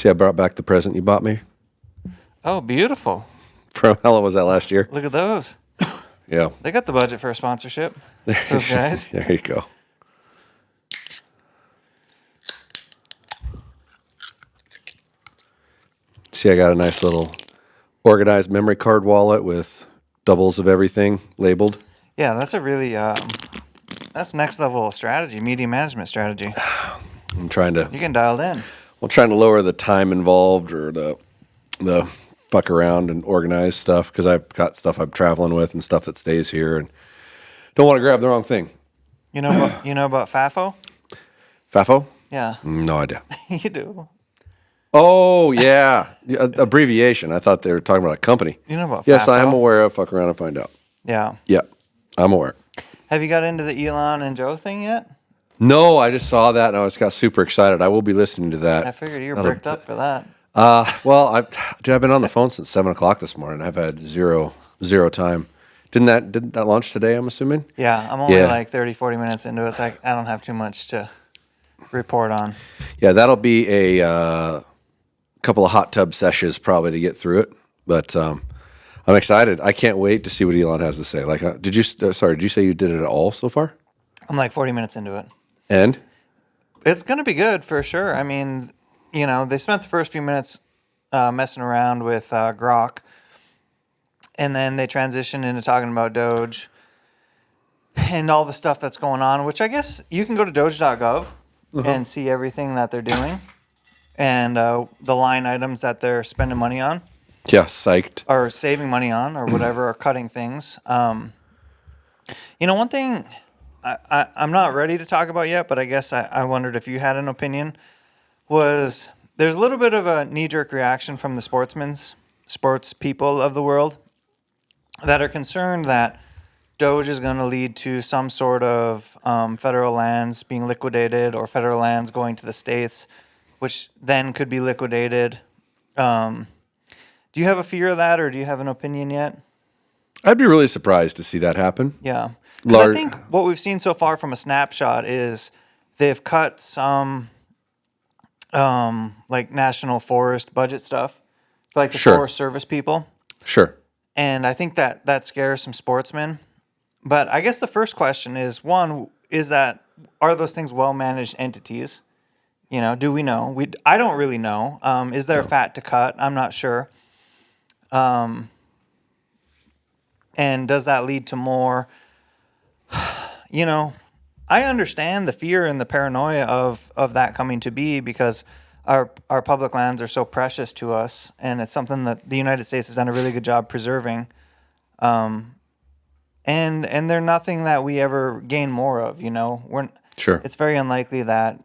See, I brought back the present you bought me. Oh, beautiful. From how long was that last year? Look at those. Yeah. They got the budget for a sponsorship. Those guys. There you go. See, I got a nice little organized memory card wallet with doubles of everything labeled. Yeah, that's a really that's next level strategy, media management strategy. I'm trying to. You can dial it in. Well, trying to lower the time involved or the fuck around and organize stuff because I've got stuff I'm traveling with and stuff that stays here and don't want to grab the wrong thing. You know about FAFO? FAFO? Yeah. No idea. You do. Oh, yeah. Abbreviation. I thought they were talking about a company. You know about FAFO? Yes, I am aware of. Fuck around and find out. Yeah. Yeah, I'm aware. Have you got into the Elon and Joe thing yet? No, I just saw that and I just got super excited. I will be listening to that. I figured you were bricked up for that. Well, I've been on the phone since 7 o'clock this morning. I've had zero time. Didn't that launch today, I'm assuming? Yeah, I'm only like 30, 40 minutes into it, so I don't have too much to report on. Yeah, that'll be a couple of hot tub sessions probably to get through it. But I'm excited. I can't wait to see what Elon has to say. Like, did you say you did it at all so far? I'm like 40 minutes into it. And? It's going to be good for sure. I mean, they spent the first few minutes messing around with Grok. And then they transitioned into talking about Doge and all the stuff that's going on, which I guess you can go to doge.gov and see everything that they're doing and the line items that they're spending money on. Yeah, psyched. Or saving money on or whatever, or cutting things. One thing I'm not ready to talk about yet, but I guess I wondered if you had an opinion, was there's a little bit of a knee-jerk reaction from the sports people of the world that are concerned that Doge is going to lead to some sort of federal lands being liquidated or federal lands going to the states, which then could be liquidated. Do you have a fear of that, or do you have an opinion yet? I'd be really surprised to see that happen. Yeah. Because I think what we've seen so far from a snapshot is they've cut some like national forest budget stuff for like the Forest Service people. Sure. And I think that scares some sportsmen. But I guess the first question is, one, are those things well-managed entities? Do we know? I don't really know. Is there fat to cut? I'm not sure. And does that lead to more? I understand the fear and the paranoia of that coming to be because our public lands are so precious to us, and it's something that the United States has done a really good job preserving. And they're nothing that we ever gain more of. Sure. It's very unlikely that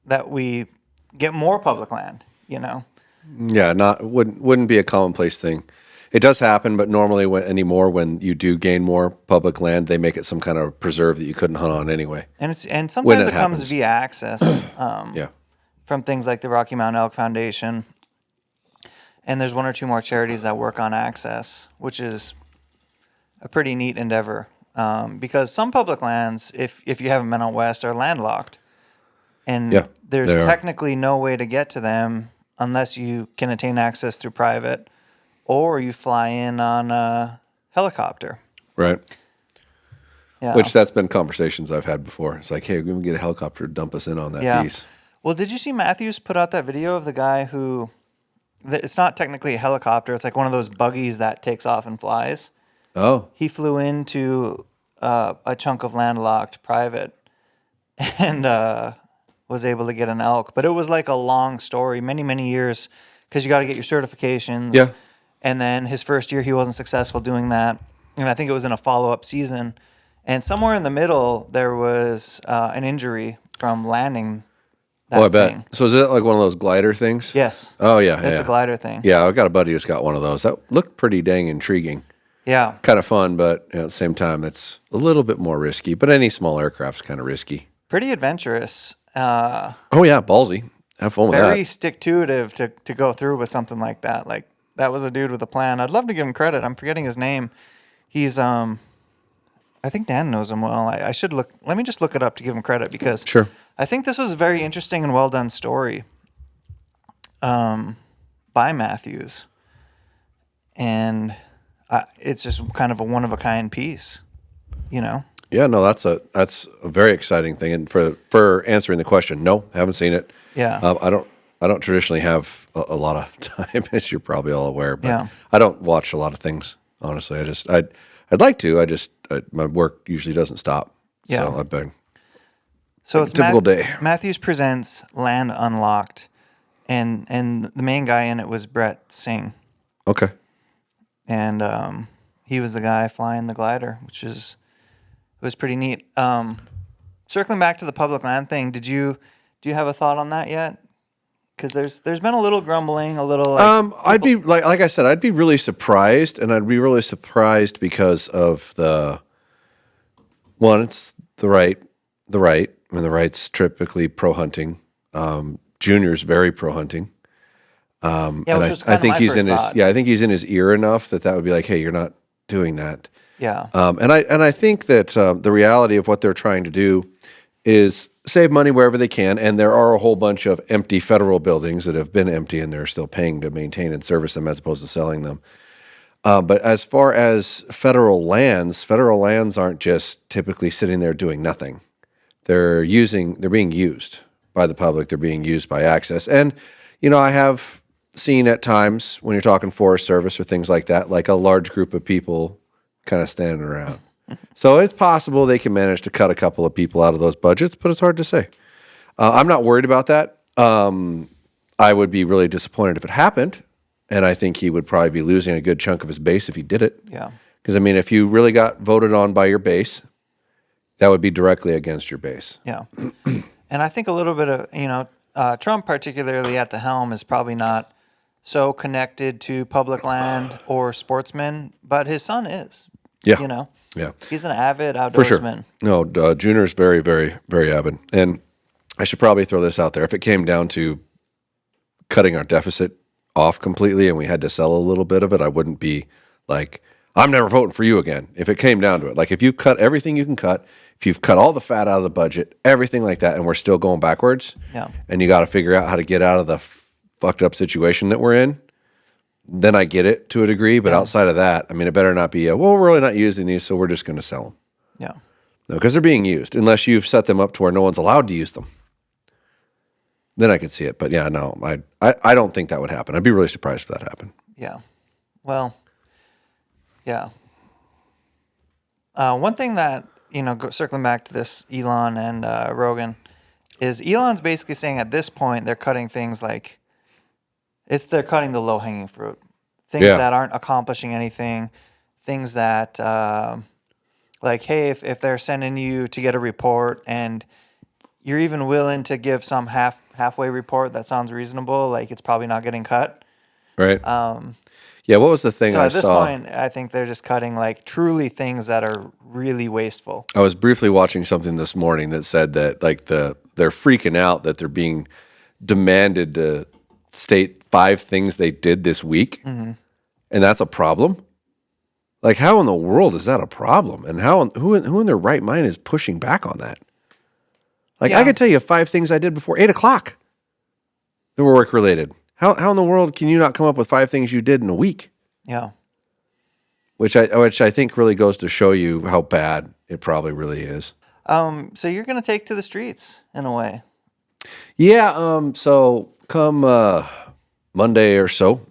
that we get more public land. Yeah, wouldn't be a commonplace thing. It does happen, but normally when you do gain more public land, they make it some kind of preserve that you couldn't hunt on anyway. And sometimes it comes via access. Yeah. From things like the Rocky Mountain Elk Foundation. And there's one or two more charities that work on access, which is a pretty neat endeavor. Because some public lands, if you haven't been out west, are landlocked. And there's technically no way to get to them unless you can attain access through private or you fly in on a helicopter. Right. Yeah. Which that's been conversations I've had before. It's like, hey, we're going to get a helicopter to dump us in on that piece. Well, did you see Matthews put out that video of the guy who, it's not technically a helicopter, it's like one of those buggies that takes off and flies. Oh. He flew into a chunk of landlocked private and was able to get an elk. But it was like a long story, many, many years, because you got to get your certifications. Yeah. And then his first year, he wasn't successful doing that. And I think it was in a follow-up season. And somewhere in the middle, there was an injury from landing that I bet. thing. So is it like one of those glider things? Yes. Oh, yeah. It's a glider thing. Yeah, I've got a buddy who's got one of those. That looked pretty dang intriguing. Yeah. Kind of fun, but at the same time, it's a little bit more risky. But any small aircraft's kind of risky. Pretty adventurous. Oh, yeah, ballsy. Have fun with that. Very stick-to-itive to go through with something like that. Like, that was a dude with a plan. I'd love to give him credit. I'm forgetting his name. He's, I think Dan knows him well. I should let me just look it up to give him credit because Sure. I think this was a very interesting and well-done story. by Matthews, and it's just kind of a one of a kind piece, you know. Yeah, no, that's a very exciting thing. And for answering the question, no, haven't seen it. Yeah. I don't traditionally have a lot of time, as you're probably all aware. But Yeah. I don't watch a lot of things, honestly. I'd like to. My work usually doesn't stop. Yeah. So I've been. So Like it's a typical day. Matthews presents Land Unlocked, and the main guy in it was Brett Singh, Okay. and he was the guy flying the glider, which was pretty neat. Circling back to the public land thing, do you have a thought on that yet? Because there's been a little grumbling, a little like I'd be like I said, I'd be really surprised, and I'd be really surprised because of it's the right. I mean, the right's typically pro hunting. Junior's very pro hunting. yeah, And which was kind of my first thought. I think he's in his ear enough that would be like, hey, you're not doing that. Yeah, And I think that the reality of what they're trying to do is save money wherever they can, and there are a whole bunch of empty federal buildings that have been empty and they're still paying to maintain and service them as opposed to selling them. But as far as federal lands aren't just typically sitting there doing nothing. They're being used by the public. They're being used by access. And, I have seen at times when you're talking Forest Service or things like that, like a large group of people kind of standing around. So it's possible they can manage to cut a couple of people out of those budgets, but it's hard to say. I'm not worried about that. I would be really disappointed if it happened, and I think he would probably be losing a good chunk of his base if he did it. yeah, Because, I mean, if you really got voted on by your base, that would be directly against your base. yeah. And I think a little bit of Trump, particularly at the helm, is probably not so connected to public land or sportsmen, but his son is. Yeah. Yeah. He's an avid For sure. outdoorsman. No, Junior's very, very, very avid. And I should probably throw this out there. If it came down to cutting our deficit off completely and we had to sell a little bit of it, I wouldn't be like, I'm never voting for you again. If it came down to it, like if you've cut everything you can cut, if you've cut all the fat out of the budget, everything like that, and we're still going backwards, Yeah. and you got to figure out how to get out of the fucked up situation that we're in, then I get it to a degree. But outside of that, I mean, it better not be we're really not using these, so we're just going to sell them. Yeah. No, because they're being used, unless you've set them up to where no one's allowed to use them. Then I could see it. But yeah, no, I don't think that would happen. I'd be really surprised if that happened. Yeah. Well, yeah. One thing that, circling back to this Elon and Rogan, is Elon's basically saying at this point they're cutting things like they're cutting the low hanging fruit, things that aren't accomplishing anything, things that like, hey, if they're sending you to get a report and you're even willing to give some halfway report that sounds reasonable, like it's probably not getting cut. Right. Yeah. What was the thing So I at this saw? point, I think they're just cutting like truly things that are really wasteful. I was briefly watching something this morning that said that like they're freaking out that they're being demanded to state 5 things they did this week, and that's a problem. Like, how in the world is that a problem? And who in their right mind is pushing back on that? Like, I could tell you 5 things I did before 8:00 that were work related. How in the world can you not come up with 5 things you did in a week? Yeah. Which I think really goes to show you how bad it probably really is. So you're going to take to the streets in a way. Yeah. So come Monday or so,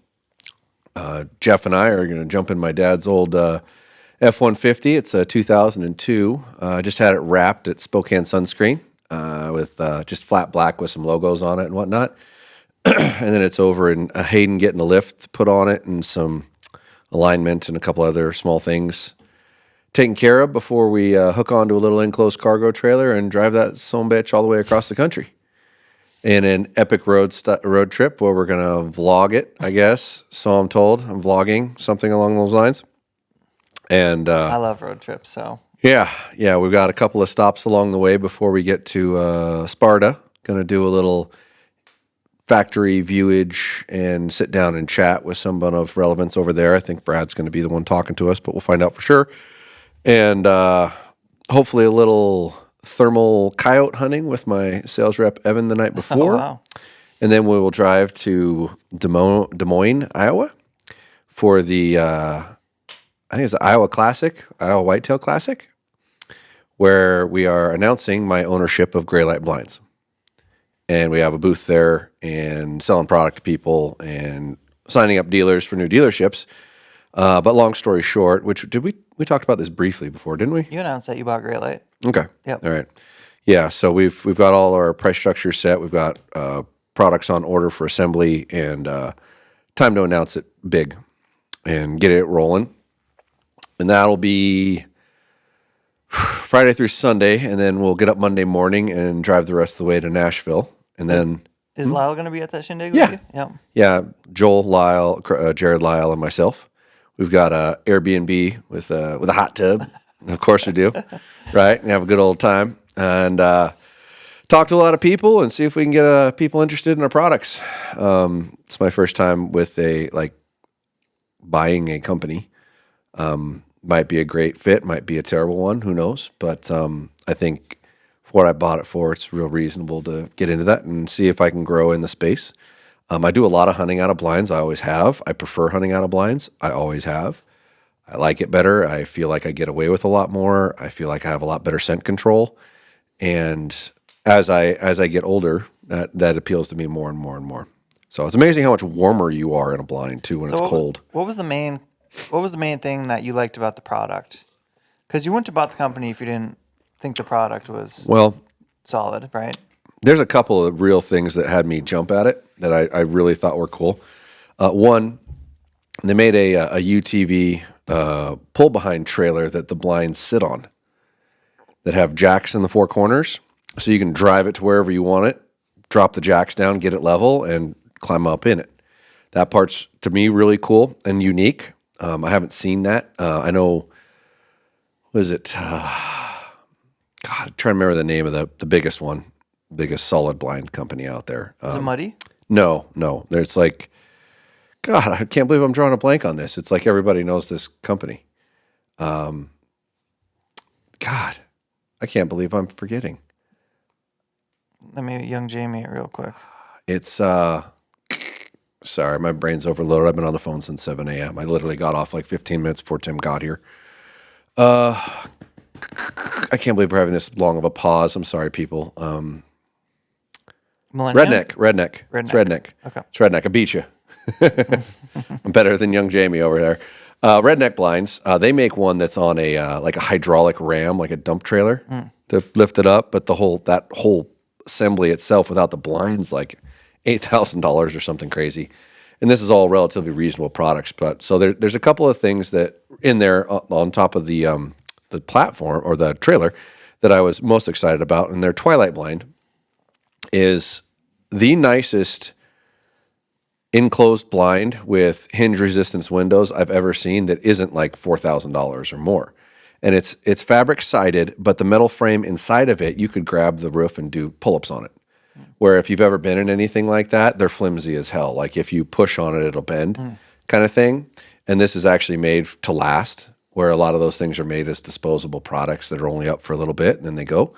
Jeff and I are going to jump in my dad's old F-150. It's a 2002. I just had it wrapped at Spokane Sunscreen with just flat black with some logos on it and whatnot. And then it's over in Hayden getting a lift put on it and some alignment and a couple other small things taken care of before we hook onto a little enclosed cargo trailer and drive that son bitch all the way across the country in an epic road trip where we're going to vlog it, I guess. So I'm told. I'm vlogging, something along those lines. And I love road trips, so. Yeah, we've got a couple of stops along the way before we get to Sparta. Going to do a little factory viewage and sit down and chat with someone of relevance over there. I think Brad's going to be the one talking to us, but we'll find out for sure. And hopefully a little thermal coyote hunting with my sales rep, Evan, the night before. Oh, wow. and then we will drive to Des Moines, Iowa, for the I think it's the Iowa Classic, Iowa Whitetail Classic, where we are announcing my ownership of Gray Light Blinds. And we have a booth there and selling product to people and signing up dealers for new dealerships. But long story short, which did we talked about this briefly before, didn't we? You announced that you bought Great Light. Okay. Yep. All right. Yeah. So we've got all our price structure set. We've got products on order for assembly, and time to announce it big and get it rolling. And that'll be Friday through Sunday, and then we'll get up Monday morning and drive the rest of the way to Nashville. And then Is Lyle going to be at that shindig Yeah. with you? Yep. yeah, Joel, Lyle, Jared, Lyle, and myself. We've got a Airbnb with a hot tub. Of course we do, right? And have a good old time and talk to a lot of people and see if we can get people interested in our products. It's my first time with buying a company. Might be a great fit, might be a terrible one, who knows? But I think for what I bought it for, it's real reasonable to get into that and see if I can grow in the space. I do a lot of hunting out of blinds. I always have. I prefer hunting out of blinds. I always have. I like it better. I feel like I get away with a lot more. I feel like I have a lot better scent control. And as I get older, that appeals to me more and more and more. So it's amazing how much warmer you are in a blind too when it's cold. What was the main thing that you liked about the product? Because you wouldn't have bought the company if you didn't think the product was solid, right? There's a couple of real things that had me jump at it that I really thought were cool. One, they made a UTV pull-behind trailer that the blinds sit on that have jacks in the four corners. So you can drive it to wherever you want it, drop the jacks down, get it level, and climb up in it. That part's, to me, really cool and unique. I haven't seen that. I know, what is it? God, I'm trying to remember the name of the biggest one, biggest solid blind company out there. Is it Muddy? No. There's God, I can't believe I'm drawing a blank on this. It's like everybody knows this company. God, I can't believe I'm forgetting. Let me young Jamie it real quick. It's, sorry, my brain's overloaded. I've been on the phone since 7 a.m. I literally got off 15 minutes before Tim got here. I can't believe we're having this long of a pause. I'm sorry, people. Redneck. It's Redneck. Okay. It's Redneck. I beat you. I'm better than young Jamie over there. Redneck blinds. They make one that's on a hydraulic ram, like a dump trailer to lift it up. But that whole assembly itself without the blinds, $8,000 or something crazy. And this is all relatively reasonable products. But so there's a couple of things that in there on top of the platform or the trailer that I was most excited about. And their Twilight blind is the nicest enclosed blind with hinge resistance windows I've ever seen that isn't $4,000 or more. And it's fabric sided, but the metal frame inside of it, you could grab the roof and do pull-ups on it. Where if you've ever been in anything like that, they're flimsy as hell. If you push on it, it'll bend kind of thing. And this is actually made to last, where a lot of those things are made as disposable products that are only up for a little bit and then they go.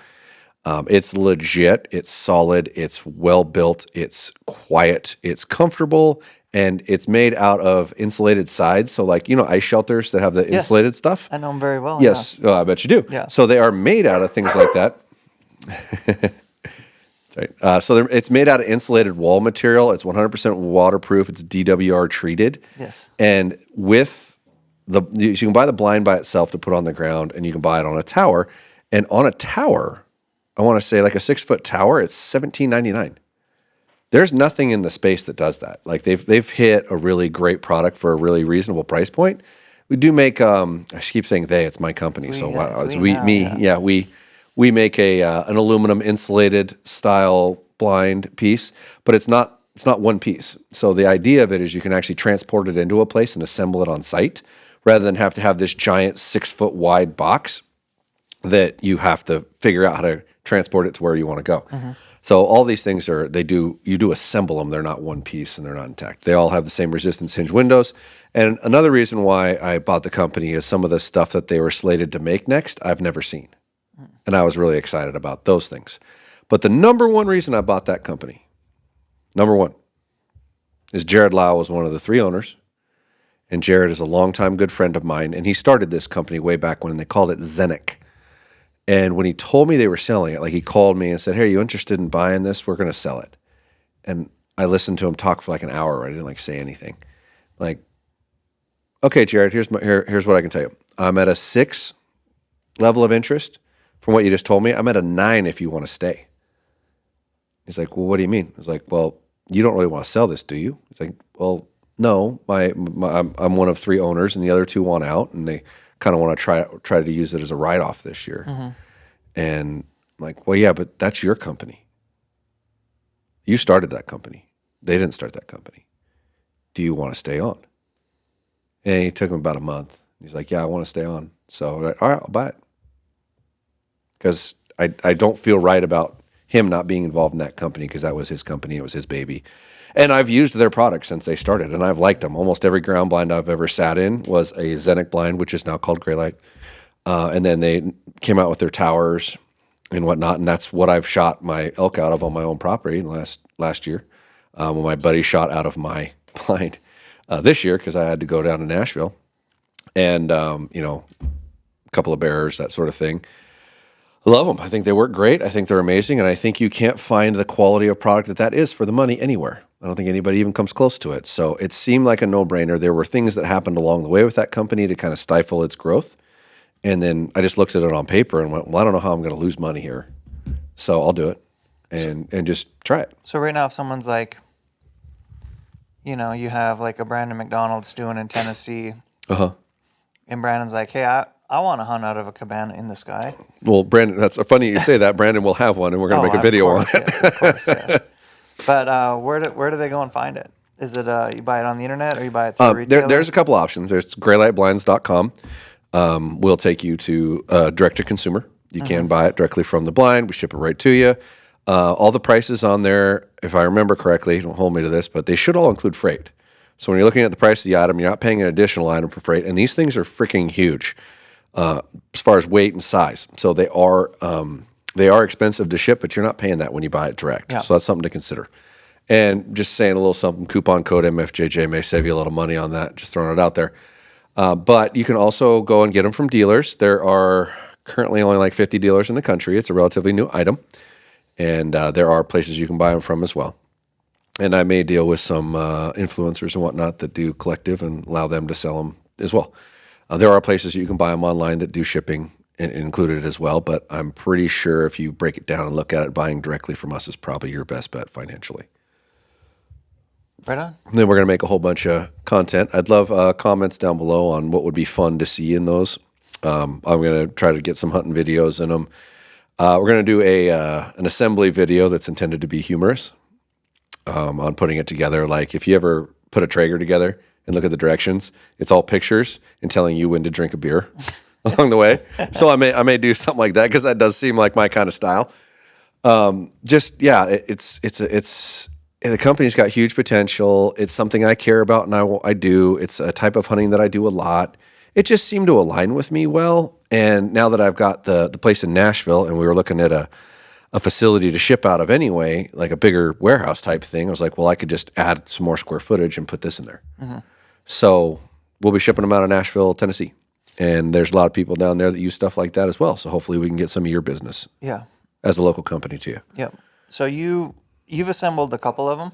It's legit. It's solid. It's well built. It's quiet. It's comfortable. And it's made out of insulated sides. So ice shelters that have the insulated stuff. I know them very well. Yes. Yeah. Oh, I bet you do. Yeah. So they are made out of things like that. Right. So it's made out of insulated wall material. It's 100% waterproof. It's DWR treated. Yes. And with you can buy the blind by itself to put on the ground, and you can buy it on a tower. And on a tower, I want to say a 6-foot tower, it's $17.99. There's nothing in the space that does that. They've hit a really great product for a really reasonable price point. We do make I keep saying they, it's my company. We make an aluminum insulated style blind piece, but it's not one piece. So the idea of it is you can actually transport it into a place and assemble it on site rather than have to have this giant 6-foot wide box that you have to figure out how to transport it to where you want to go. Mm-hmm. So all these things you do assemble them. They're not one piece and they're not intact. They all have the same resistance hinge windows. And another reason why I bought the company is some of the stuff that they were slated to make next, I've never seen. And I was really excited about those things. But the number one reason I bought that company Number one is Jared Lau was one of the 3 owners. And Jared is a longtime good friend of mine. And he started this company way back when they called it Zenic. And when he told me they were selling it, like he called me and said, hey, are you interested in buying this? We're going to sell it. And I listened to him talk for like an hour. I didn't like say anything. Like, okay, Jared, here's what I can tell you. I'm at a 6 level of interest from what you just told me. I'm at a 9 if you want to stay. He's like, well, what do you mean? I was like, well, you don't really want to sell this, do you? He's like, well, no, I'm one of 3 owners and the other 2 want out and they kind of want to try to use it as a write-off this year. Mm-hmm. And I'm like, well, yeah, but that's your company. You started that company. They didn't start that company. Do you want to stay on? And he took him about a month. He's like, yeah, I want to stay on. So, all right, I'll buy it. Because I don't feel right about him not being involved in that company because that was his company. It was his baby. And I've used their products since they started, and I've liked them. Almost every ground blind I've ever sat in was a Zenic blind, which is now called Gray Light. And then they came out with their towers and whatnot, and that's what I've shot my elk out of on my own property last year. When my buddy shot out of my blind this year because I had to go down to Nashville. And, a couple of bearers, that sort of thing. I love them. I think they work great. I think they're amazing. And I think you can't find the quality of product that is for the money anywhere. I don't think anybody even comes close to it. So it seemed like a no-brainer. There were things that happened along the way with that company to kind of stifle its growth. And then I just looked at it on paper and went, well, I don't know how I'm going to lose money here. So I'll do it and just try it. So right now if someone's like, you have like a Brandon McDonald's doing in Tennessee. Uh-huh. And Brandon's like, hey, I want to hunt out of a cabana in the sky. Well, Brandon, that's funny you say that. Brandon will have one, and we're going to make a video on it. Yes, of course, yes. But where do they go and find it? Is it you buy it on the internet or you buy it through a retailer? There's a couple options. There's graylightblinds.com. We'll take you to direct-to-consumer. You can buy it directly from the blind. We ship it right to you. All the prices on there, if I remember correctly, don't hold me to this, but they should all include freight. So when you're looking at the price of the item, you're not paying an additional item for freight. And these things are freaking huge as far as weight and size. So they are expensive to ship, but you're not paying that when you buy it direct. Yeah. So that's something to consider. And just saying a little something, coupon code MFJJ may save you a little money on that, just throwing it out there. But you can also go and get them from dealers. There are currently only like 50 dealers in the country. It's a relatively new item. And there are places you can buy them from as well. And I may deal with some influencers and whatnot that do collective and allow them to sell them as well. There are places you can buy them online that do shipping included as well, but I'm pretty sure if you break it down and look at it, buying directly from us is probably your best bet financially. Right on. And then we're going to make a whole bunch of content. I'd love comments down below on what would be fun to see in those. I'm going to try to get some hunting videos in them. We're going to do an assembly video that's intended to be humorous. On putting it together. Like if you ever put a Traeger together and look at the directions, it's all pictures and telling you when to drink a beer along the way. So I may do something like that because that does seem like my kind of style. It's the company's got huge potential. It's something I care about and I do. It's a type of hunting that I do a lot. It just seemed to align with me well. And now that I've got the place in Nashville and we were looking at a facility to ship out of anyway, like a bigger warehouse type thing, I was like, well, I could just add some more square footage and put this in there. Mm-hmm. So we'll be shipping them out of Nashville, Tennessee. And there's a lot of people down there that use stuff like that as well. So hopefully we can get some of your business as a local company to you. Yep. So you've assembled a couple of them?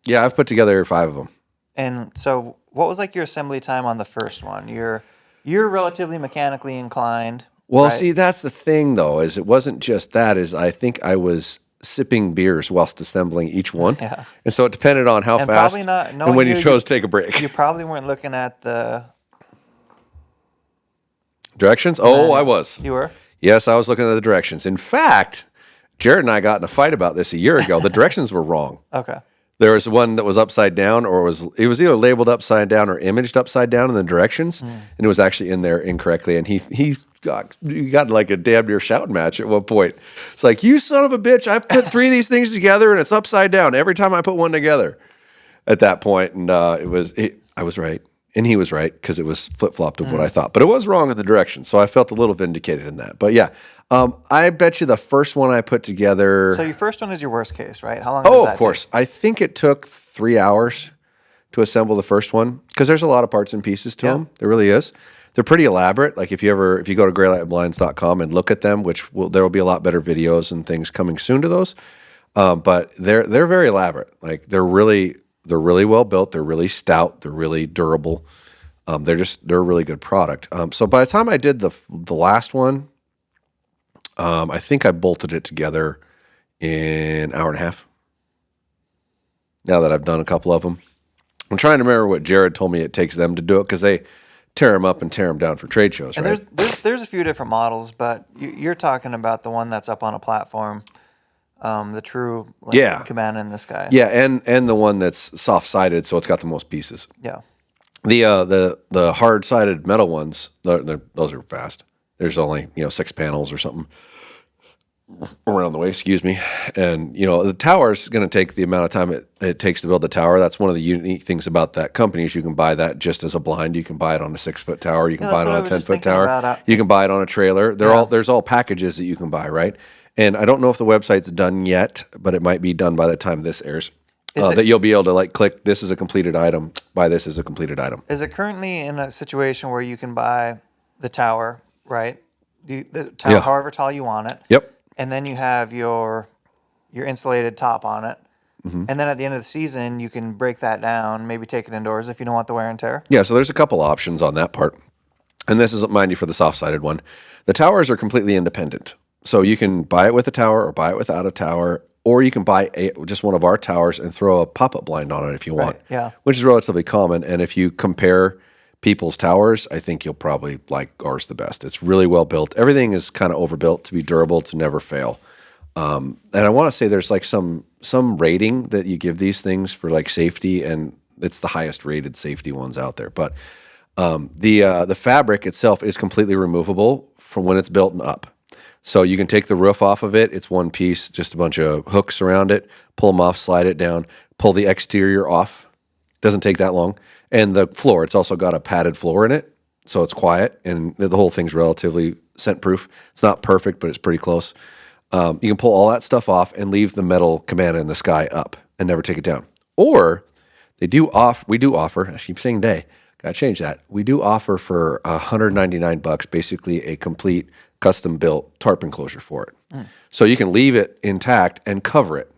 Yeah, I've put together 5 of them. And so what was like your assembly time on the first one? You're relatively mechanically inclined. Well, right? See, that's the thing, though, is it wasn't just that. Is I think I was sipping beers whilst assembling each one. Yeah. And so it depended on how fast and when you chose to take a break. You probably weren't looking at the directions? Oh, I was. You were? Yes, I was looking at the directions. In fact, Jared and I got in a fight about this a year ago. The directions were wrong. Okay. There was one that was upside down, or it was either labeled upside down or imaged upside down in the directions, and it was actually in there incorrectly. And he got like a damn near shouting match at one point. It's like, you son of a bitch! I've put 3 of these things together, and it's upside down every time I put one together. At that point, and I was right, And he was right because it was flip-flopped of what I thought. But it was wrong in the direction, so I felt a little vindicated in that. But yeah, I bet you the first one I put together... So your first one is your worst case, right? How long did that of course. take? I think it took 3 hours to assemble the first one because there's a lot of parts and pieces to them. There really is. They're pretty elaborate. Like if you go to graylightblinds.com and look at them, there will be a lot better videos and things coming soon to those. But they're very elaborate. Like they're really well built. They're really stout. They're really durable. They're a really good product. So by the time I did the last one, I think I bolted it together in an hour and a half. Now that I've done a couple of them, I'm trying to remember what Jared told me it takes them to do it because they tear them up and tear them down for trade shows. And right? there's a few different models, but you're talking about the one that's up on a platform, the true Cabana in the sky. Yeah, and the one that's soft sided, so it's got the most pieces. Yeah. The hard sided metal ones, those are fast. There's only 6 panels or something around the way. Excuse me. And the tower is going to take the amount of time it takes to build the tower. That's one of the unique things about that company is you can buy that just as a blind. You can buy it on a 6-foot tower. You can buy it on a 10-foot tower. You can buy it on a trailer. There's all packages that you can buy, right? And I don't know if the website's done yet, but it might be done by the time this airs. That you'll be able to click, this is a completed item, buy this as a completed item. Is it currently in a situation where you can buy the tower, right? The tower, however tall you want it. Yep. And then you have your insulated top on it. Mm-hmm. And then at the end of the season, you can break that down, maybe take it indoors if you don't want the wear and tear. Yeah, so there's a couple options on that part. And this is, mind you, for the soft-sided one. The towers are completely independent. So you can buy it with a tower or buy it without a tower, or you can buy just one of our towers and throw a pop-up blind on it if you want, which is relatively common. And if you compare people's towers, I think you'll probably like ours the best. It's really well built. Everything is kind of overbuilt to be durable, to never fail. And I want to say there's some rating that you give these things for safety, and it's the highest rated safety ones out there. But the fabric itself is completely removable from when it's built and up. So you can take the roof off of it. It's one piece, just a bunch of hooks around it. Pull them off, slide it down, pull the exterior off. Doesn't take that long. And the floor, it's also got a padded floor in it, so it's quiet, and the whole thing's relatively scent-proof. It's not perfect, but it's pretty close. You can pull all that stuff off and leave the metal Cabana in the sky up and never take it down. Or we do offer, I keep saying gotta change that. We do offer for $199, basically a complete custom-built tarp enclosure for it. So you can leave it intact and cover it.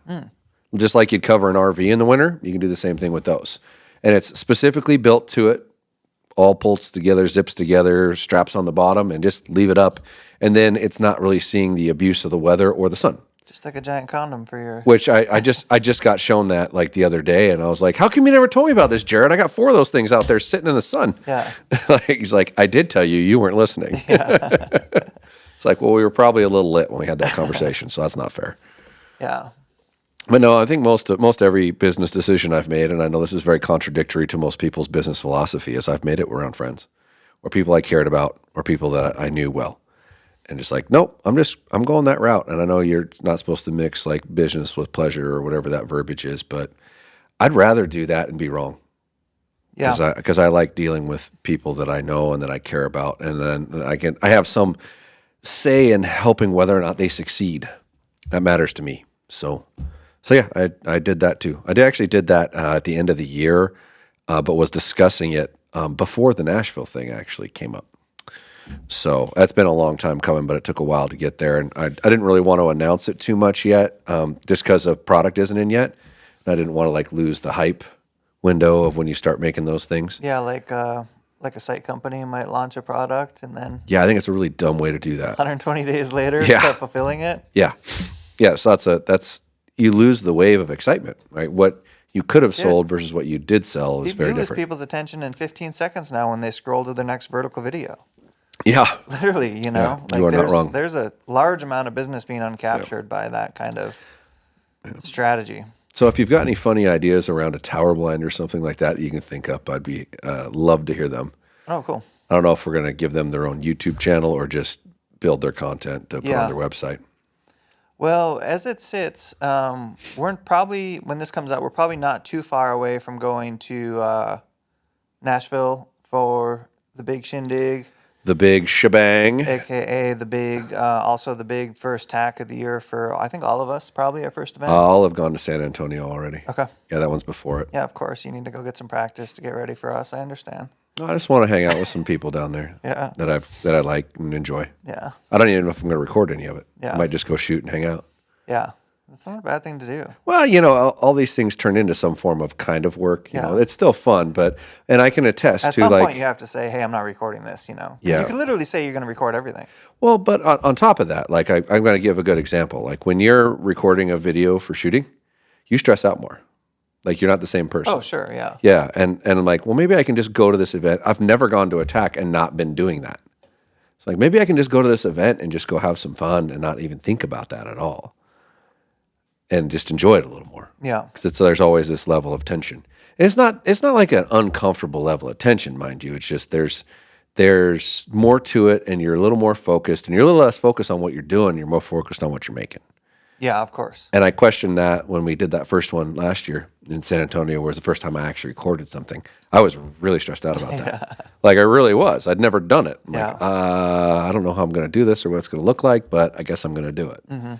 Just like you'd cover an RV in the winter, you can do the same thing with those. And it's specifically built to it, all pulls together, zips together, straps on the bottom, and just leave it up. And then it's not really seeing the abuse of the weather or the sun. Just like a giant condom for your... Which I just got shown that the other day, and I was like, how come you never told me about this, Jared? I got 4 of those things out there sitting in the sun. Yeah. He's like, I did tell you, you weren't listening. Yeah. It's like, well, we were probably a little lit when we had that conversation, so that's not fair. Yeah. But no, I think most every business decision I've made, and I know this is very contradictory to most people's business philosophy, is I've made it around friends or people I cared about or people that I knew well. And just nope, I'm going that route. And I know you're not supposed to mix business with pleasure or whatever that verbiage is, but I'd rather do that and be wrong. Yeah. Because I like dealing with people that I know and that I care about. And then I have some say in helping whether or not they succeed. That matters to me. So yeah, I did that too. I actually did that at the end of the year, but was discussing it before the Nashville thing actually came up. So that's been a long time coming, but it took a while to get there. And I didn't really want to announce it too much yet, just because the product isn't in yet. And I didn't want to lose the hype window of when you start making those things. Yeah, like a site company might launch a product and then... Yeah, I think it's a really dumb way to do that. 120 days later, start fulfilling it. Yeah. Yeah, so that's you lose the wave of excitement, right? What you could have sold versus what you did sell is very different. You lose people's attention in 15 seconds now when they scroll to their next vertical video. Yeah. Literally, you know. Yeah, you are not wrong. There's a large amount of business being uncaptured by that kind of strategy. So if you've got any funny ideas around a tower blind or something like that you can think up, I'd be love to hear them. Oh, cool. I don't know if we're going to give them their own YouTube channel or just build their content to put on their website. Well, as it sits, we're probably, when this comes out, we're probably not too far away from going to Nashville the big shindig, the big shebang. aka the big, also the big first tack of the year for I think all of us, probably our first event. I'll have gone to San Antonio already. Okay. Yeah, that one's before it. Yeah, of course. You need to go get some practice to get ready for us. I understand. I just want to hang out with some people down there Yeah. that I like and enjoy. Yeah. I don't even know if I'm going to record any of it. Yeah. I might just go shoot and hang out. Yeah. That's not a bad thing to do. Well, you know, all these things turn into some form of kind of work. You know, it's still fun, and I can attest At to some like, point, you have to say, "Hey, I'm not recording this." You know, 'Cause Yeah. you could literally say you're going to record everything. well, but on top of that, like I'm going to give a good example. Like when you're recording a video for shooting, you stress out more. Like you're not the same person. Oh, sure, yeah, Yeah, and I'm like, well, maybe I can just go to this event. I've never gone to a TAC and not been doing that. It's like maybe I can just go to this event and just go have some fun and not even think about that at all, and just enjoy it a little more. yeah, Because there's always this level of tension. And it's not like an uncomfortable level of tension, mind you. It's just there's more to it, and you're a little more focused, and you're a little less focused on what you're doing. You're more focused on what you're making. yeah. Of course. And I questioned that when we did that first one last year in San Antonio, where it was the first time I actually recorded something. I was really stressed out about that. Like I really was. I'd never done it. I'm like, I don't know how I'm going to do this or what it's going to look like, but I guess I'm going to do it. Mm-hmm.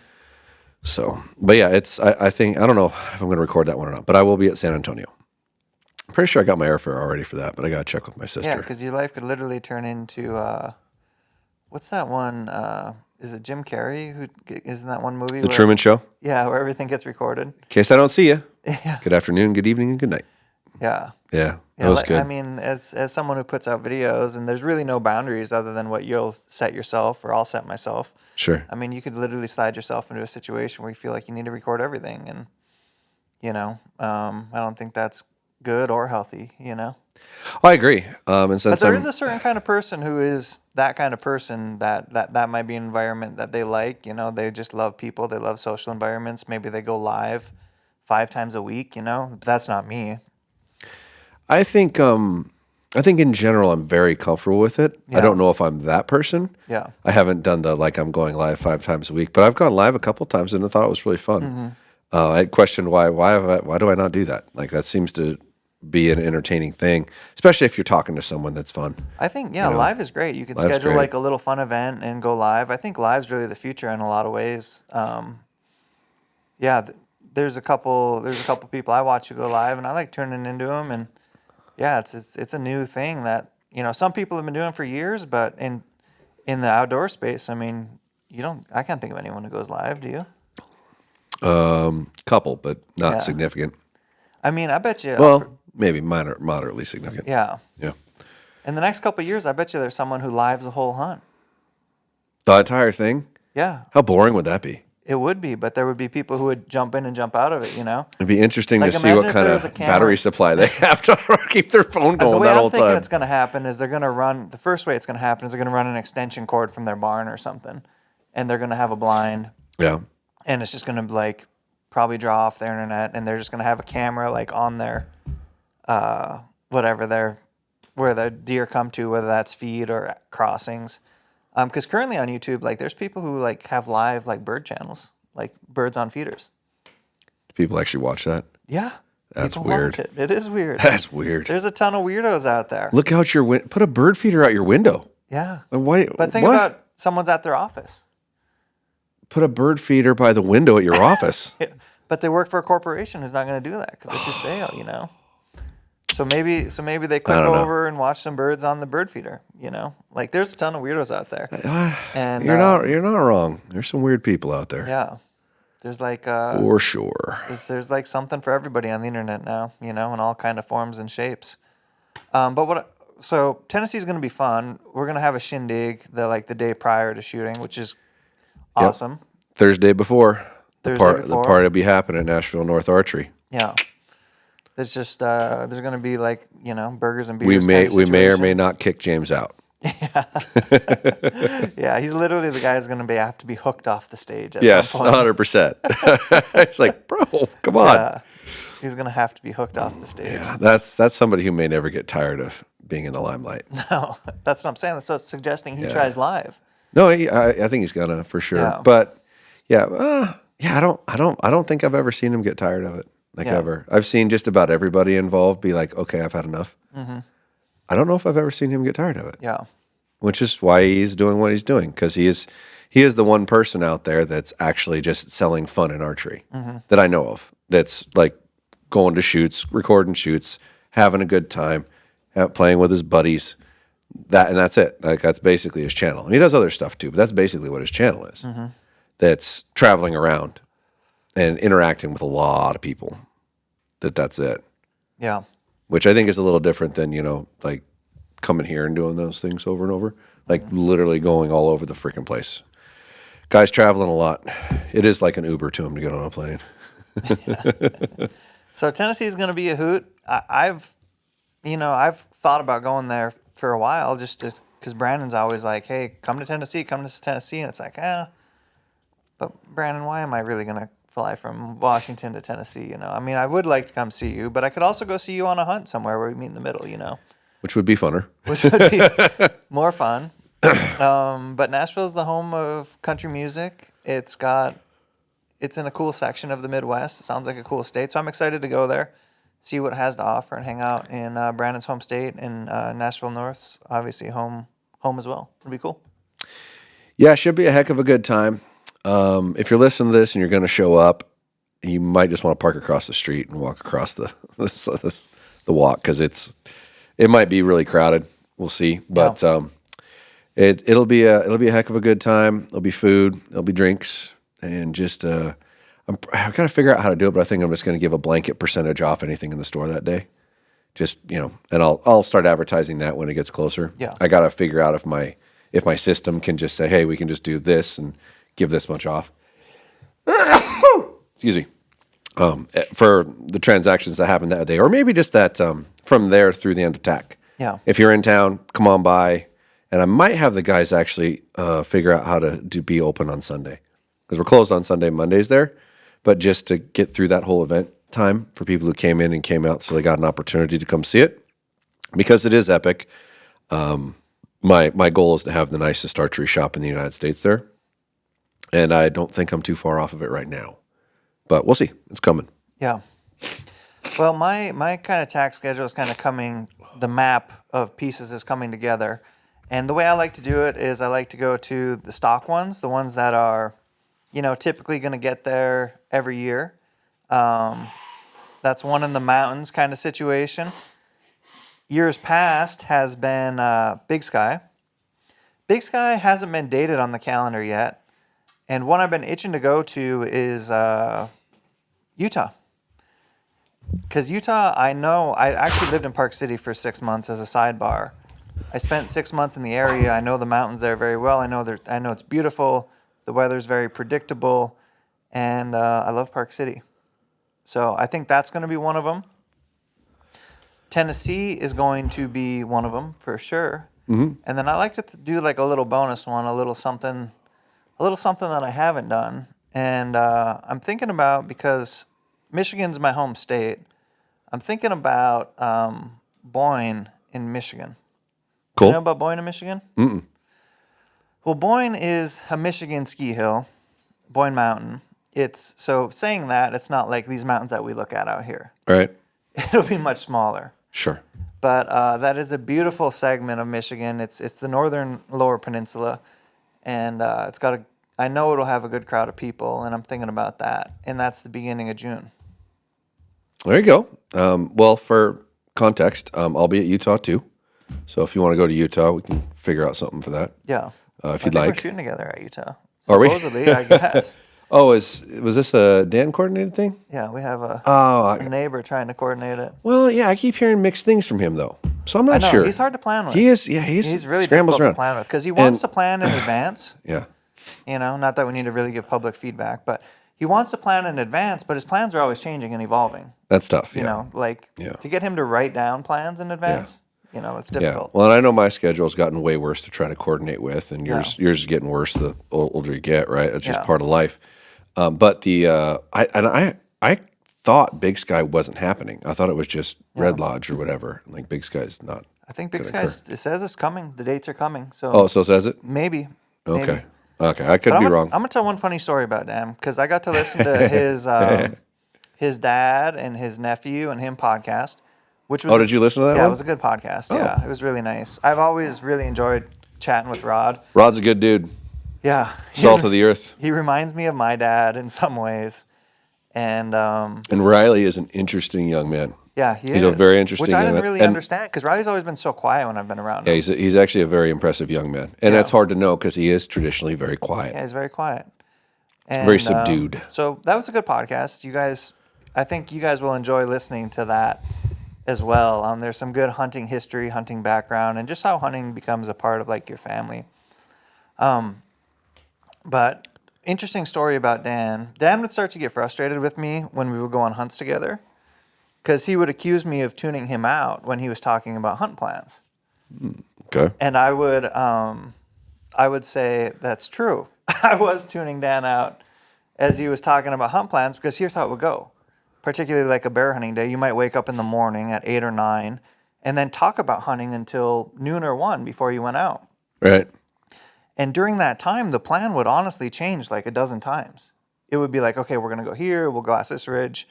So, but yeah, I think, I don't know if I'm going to record that one or not, but I will be at San Antonio. I'm pretty sure I got my airfare already for that, but I got to check with my sister. Yeah, because your life could literally turn into what's that one? Is it Jim Carrey who is in that one movie? The Truman Show. Yeah, where everything gets recorded. In case I don't see you. Yeah. Good afternoon, good evening, and good night. Yeah. Yeah, that Yeah, was good. I mean, as someone who puts out videos, and there's really no boundaries other than what you'll set yourself or I'll set myself. Sure. I mean, you could literally slide yourself into a situation where you feel like you need to record everything, and you know, I don't think that's good or healthy. You know. I agree. And But since there I'm, is a certain kind of person who is that kind of person that might be an environment that they like. You know, they just love people. They love social environments. Maybe they go live 5 times a week. You know, but that's not me. I think in general I'm very comfortable with it. I Yeah. don't know if I'm that person. Yeah. I haven't done I'm going live 5 times a week, but I've gone live a couple times and I thought it was really fun. Mm-hmm. I questioned why do I not do that? Like that seems to be an entertaining thing, especially if you're talking to someone that's fun. I think live is great. You can Live's schedule great. like a little fun event and go live. I think live's really the future in a lot of ways. There's a couple people I watch who go live, and I like turning into them. And yeah, it's a new thing that some people have been doing for years, but in the outdoor space, I mean, I can't think of anyone who goes live. Do you? Couple, but not Yeah. significant. I mean, I bet you. Well, maybe moderately significant. Yeah. Yeah. In the next couple of years, I bet you there's someone who lives the whole hunt. The entire thing? Yeah. How boring would that be? It would be, but there would be people who would jump in and jump out of it, It'd be interesting Like, to see imagine what if kind there of was a camera- battery supply they have to keep their phone The going way that I'm whole thinking time. it's going to happen is they're going to run, the first way it's going to happen is they're going to run an extension cord from their barn or something, and they're going to have a blind, Yeah. and it's just going to, like, probably draw off their internet, and they're just going to have a camera, like, on their, where their deer come to, whether that's feed or crossings. Because currently on YouTube, like, there's people who, like, have live, like, bird channels, like birds on feeders. People actually watch that? Yeah. That's people weird. watch it. It is weird. That's weird. There's a ton of weirdos out there. Look out your window. Put a bird feeder out your window. Yeah. And why? But think what? about someone's at their office. Put a bird feeder by the window at your office. But they work for a corporation who's not going to do that because they're too stale, So maybe they click don't know. over and watch some birds on the bird feeder, Like there's a ton of weirdos out there. And you're not wrong. There's some weird people out there. Yeah. There's like For sure. there's like something for everybody on the internet now, in all kind of forms and shapes. So Tennessee's going to be fun. We're going to have a shindig the day prior to shooting, which is awesome. Thursday before. The Thursday before. party will be happening at Nashville North Archery. Yeah. There's just there's going to be burgers and beers. We may or may not kick James out. Yeah, he's literally the guy who's going to have to be hooked off the stage at Yes, some point. 100%. It's like, bro, come on. Yeah, he's going to have to be hooked off the stage. Yeah, that's somebody who may never get tired of being in the limelight. No, that's what I'm saying. That's what suggesting he tries live. No, I think he's gonna for sure. Yeah. But I don't think I've ever seen him get tired of it. Ever. I've seen just about everybody involved be like, okay, I've had enough. I don't know if I've ever seen him get tired of it. Yeah. Which is why he's doing what he's doing, because he is the one person out there that's actually just selling fun in archery that I know of. That's like going to shoots, recording shoots, having a good time, playing with his buddies. And that's it. Like that's basically his channel. And he does other stuff too, but that's basically what his channel is. That's traveling around and interacting with a lot of people. That's it. Yeah. Which I think is a little different than, like coming here and doing those things over and over. Like literally going all over the freaking place. Guy's traveling a lot. It is like an Uber to him to get on a plane. So Tennessee is going to be a hoot. I've thought about going there for a while just because Brandon's always like, hey, come to Tennessee. And it's like, but Brandon, why am I really going to fly from Washington to Tennessee? I mean, I would like to come see you, but I could also go see you on a hunt somewhere where we meet in the middle, Which would be funner. Which would be more fun. But Nashville's the home of country music. It's in a cool section of the Midwest. It sounds like a cool state. So I'm excited to go there, see what it has to offer, and hang out in Brandon's home state, and Nashville North's obviously home as well. It'll be cool. Yeah, it should be a heck of a good time. If you're listening to this and you're going to show up, you might just want to park across the street and walk across the walk, because it might be really crowded. We'll see, but it'll be a heck of a good time. There'll be food, there'll be drinks, and just I've got to figure out how to do it. But I think I'm just going to give a blanket percentage off anything in the store that day. Just and I'll start advertising that when it gets closer. Yeah, I got to figure out if my system can just say, hey, we can just do this and give this much off. Excuse me. For the transactions that happen that day, or maybe just that from there through the end of TAC. Yeah. If you're in town, come on by, and I might have the guys actually figure out how to be open on Sunday, because we're closed on Sunday, Mondays there, but just to get through that whole event time for people who came in and came out, so they got an opportunity to come see it, because it is epic. My goal is to have the nicest archery shop in the United States there, and I don't think I'm too far off of it right now. But we'll see. It's coming. Yeah. Well, my kind of tax schedule is kind of the map of pieces is coming together. And the way I like to do it is I like to go to the stock ones, the ones that are, typically going to get there every year. That's one in the mountains kind of situation. Years past has been Big Sky. Big Sky hasn't been dated on the calendar yet. And one I've been itching to go to is Utah. Because Utah, I actually lived in Park City for 6 months as a sidebar. I spent 6 months in the area. I know the mountains there very well. I know it's beautiful. The weather's very predictable. And I love Park City. So I think that's going to be one of them. Tennessee is going to be one of them for sure. Mm-hmm. And then I like to do like a little bonus one, a little something that I haven't done. And I'm thinking about, because Michigan's my home state, I'm thinking about Boyne in Michigan. Cool. You know about Boyne in Michigan? Mm-mm. Well, Boyne is a Michigan ski hill, Boyne Mountain. Saying that, it's not like these mountains that we look at out here. Right. It'll be much smaller. Sure. But that is a beautiful segment of Michigan. It's the northern Lower Peninsula, and I know it'll have a good crowd of people, and I'm thinking about that. And that's the beginning of June. There you go. Well, for context, I'll be at Utah too. So if you want to go to Utah, we can figure out something for that. Yeah. If you'd I think like. we're shooting together at Utah. Are we? Supposedly, I guess. Oh, was this a Dan coordinated thing? Yeah, we have a neighbor trying to coordinate it. Well, yeah, I keep hearing mixed things from him though, so I'm not I know, sure. He's hard to plan with. He is. Yeah, he's really scrambles difficult around to plan with, because he wants to plan in advance. Yeah. Not that we need to really give public feedback, but he wants to plan in advance, but his plans are always changing and evolving. That's tough. To get him to write down plans in advance. It's difficult. Yeah. Well, and I know my schedule's gotten way worse to try to coordinate with, and yours is getting worse the older you get, right? It's just part of life. But I thought Big Sky wasn't happening. I thought it was just Red Lodge or whatever. Like Big Sky's not. I think Big Sky, it says it's coming. The dates are coming. So. Oh, so says it? Maybe. Okay. I could be wrong. I'm gonna tell one funny story about Dan, because I got to listen to his dad and his nephew and him podcast which was Oh, did you listen to that yeah, one? it was a good podcast. Yeah, it was really nice. I've always really enjoyed. Yeah, it was really nice. I've always really enjoyed chatting with Rod. Rod's a good dude. Yeah, Salt of the earth. He reminds me of my dad in some ways, and Riley is an interesting young man. yeah, he He's is. a very interesting which I young didn't man. really And- understand because Riley's always been so quiet when I've been around Yeah, him. he's actually a very impressive young man. And that's hard to know because he is traditionally very quiet. Yeah, he's very quiet. And, Very subdued. So that was a good podcast. You guys, I think you guys will enjoy listening to that as well. There's some good hunting history, hunting background, and just how hunting becomes a part of like your family. But interesting story about Dan. Dan would start to get frustrated with me when we would go on hunts together because he would accuse me of tuning him out when he was talking about hunt plans. Okay. And I would say that's true. I was tuning Dan out as he was talking about hunt plans because here's how it would go. Particularly like a bear hunting day, you might wake up in the morning at 8 or 9 and then talk about hunting until noon or 1 before you went out. Right. And during that time, the plan would honestly change like a dozen times. It would be like, okay, we're going to go here, we'll glass this ridge,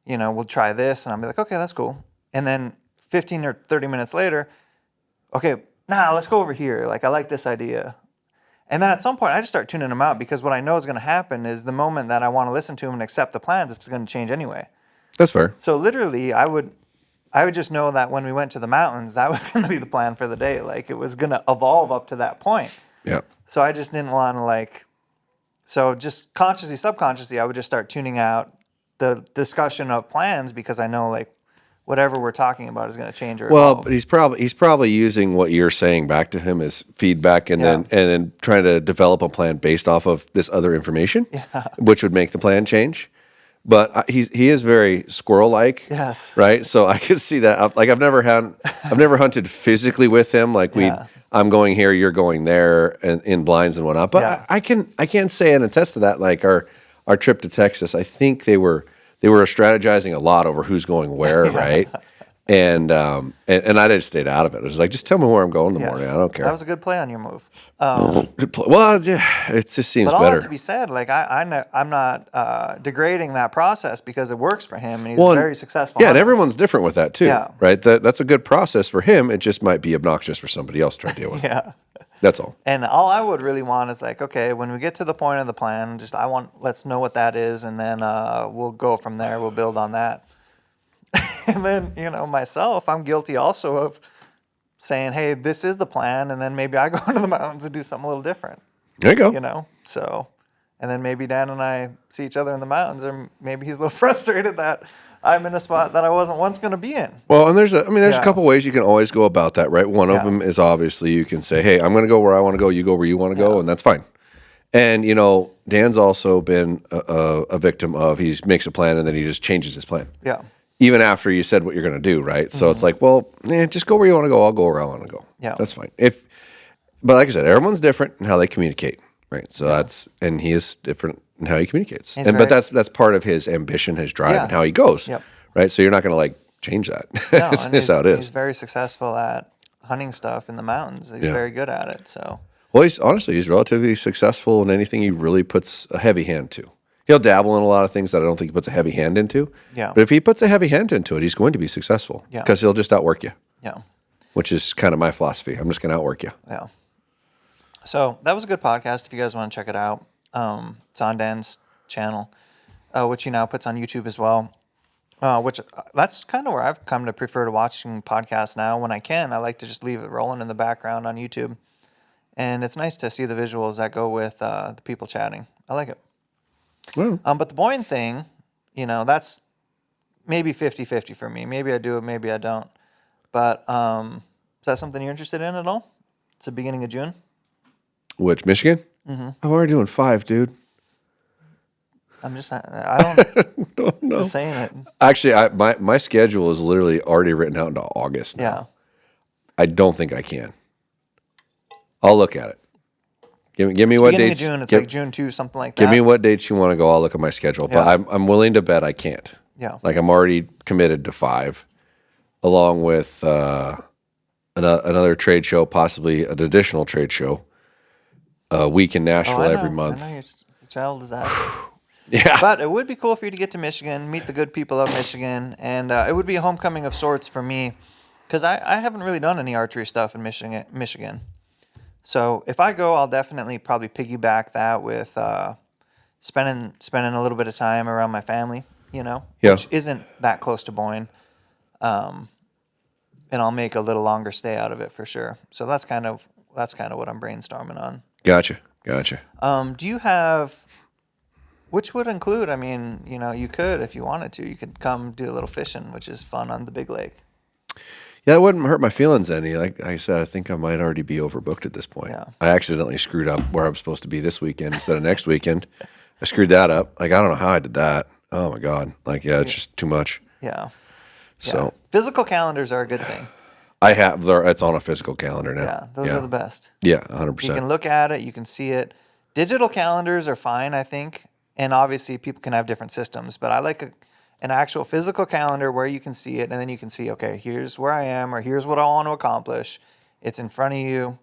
we'll try this. And I'll be like, okay, that's cool. And then 15 or 30 minutes later, okay, let's go over here. Like, I like this idea. And then at some point, I just start tuning them out because what I know is going to happen is the moment that I want to listen to him and accept the plans, it's going to change anyway. That's fair. So literally, I would just know that when we went to the mountains, that was going to be the plan for the day. Like, it was going to evolve up to that point. Yeah. So I just didn't want to so just consciously, subconsciously, I would just start tuning out the discussion of plans because I know whatever we're talking about is going to change or evolve. But he's probably using what you're saying back to him as feedback, and then trying to develop a plan based off of this other information, which would make the plan change. But he is very squirrel-like, Yes. right? So I could see that. Like I've never hunted physically with him. Like I'm going here, you're going there, and in blinds and whatnot. But I can say and attest to that. Like our trip to Texas, I think they were strategizing a lot over who's going where, right? And I just stayed out of it. I was like, just tell me where I'm going in the morning. I don't care. That was a good play on your move. Well, yeah, it just seems But all better. that to be said, I'm not degrading that process because it works for him and he's very successful. Yeah, and everyone's different with that too, Yeah. right? That's a good process for him. It just might be obnoxious for somebody else to try to deal with. Yeah. That's all. And all I would really want is okay, when we get to the point of the plan, let's know what that is, and then we'll go from there. We'll build on that. And then, myself, I'm guilty also of saying, hey, this is the plan, and then maybe I go into the mountains and do something a little different. There you go. So, and then maybe Dan and I see each other in the mountains, and maybe he's a little frustrated that I'm in a spot that I wasn't once going to be in. Well, and there's a couple ways you can always go about that, right? One of them is obviously you can say, hey, I'm going to go where I want to go, you go where you want to go, and that's fine. And, Dan's also been a victim of he makes a plan and then he just changes his plan. Yeah. Even after you said what you're going to do, right? So it's like, well, just go where you want to go. I'll go where I want to go. Yeah. That's fine. But like I said, everyone's different in how they communicate, right? So and he is different in how he communicates. But that's part of his ambition, his drive, and how he goes, right? So you're not going to change that. No, It's just how it is. He's very successful at hunting stuff in the mountains. He's very good at it. So. Well, he's relatively successful in anything he really puts a heavy hand to. He'll dabble in a lot of things that I don't think he puts a heavy hand into. Yeah. But if he puts a heavy hand into it, he's going to be successful. Yeah. Because he'll just outwork you. Yeah. Which is kind of my philosophy. I'm just going to outwork you. Yeah. So that was a good podcast. If you guys want to check it out, it's on Dan's channel, which he now puts on YouTube as well. Which that's kind of where I've come to prefer to watching podcasts now. When I can, I like to just leave it rolling in the background on YouTube. And it's nice to see the visuals that go with the people chatting. I like it. Well, But the Boyne thing, that's maybe 50-50 for me. Maybe I do it, maybe I don't. But is that something you're interested in at all? It's the beginning of June. which, Michigan? Mm-hmm. I'm already doing 5, dude. I'm just, I don't know. Just saying it. Actually, my schedule is literally already written out into August now. Yeah. I don't think I can. I'll look at it. Give me what Beginning dates. of June, it's like June 2, something like that. Give me what dates you want to go. I'll look at my schedule. But I'm willing to bet I can't. Yeah. Like I'm already committed to 5, along with another trade show, possibly an additional trade show. A week in Nashville every month. I know your child is that. Yeah. But it would be cool for you to get to Michigan, meet the good people of Michigan, and it would be a homecoming of sorts for me because I haven't really done any archery stuff in Michigan. So if I go, I'll definitely probably piggyback that with spending a little bit of time around my family, Yeah. which isn't that close to Boyne. And I'll make a little longer stay out of it for sure. So that's kind of what I'm brainstorming on. Gotcha. Do you have, which would include, I mean, you could, if you wanted to, you could come do a little fishing, which is fun on the big lake. Yeah, it wouldn't hurt my feelings any. Like I said, I think I might already be overbooked at this point. Yeah. I accidentally screwed up where I'm supposed to be this weekend instead of next weekend. I screwed that up. Like, I don't know how I did that. Oh my God. Like, yeah, it's just too much. Yeah. So physical calendars are a good thing. it's on a physical calendar now. Yeah, those are the best. Yeah, 100%. You can look at it, you can see it. Digital calendars are fine, I think. And obviously people can have different systems, but I like an actual physical calendar where you can see it and then you can see, okay, here's where I am or here's what I want to accomplish. It's in front of you.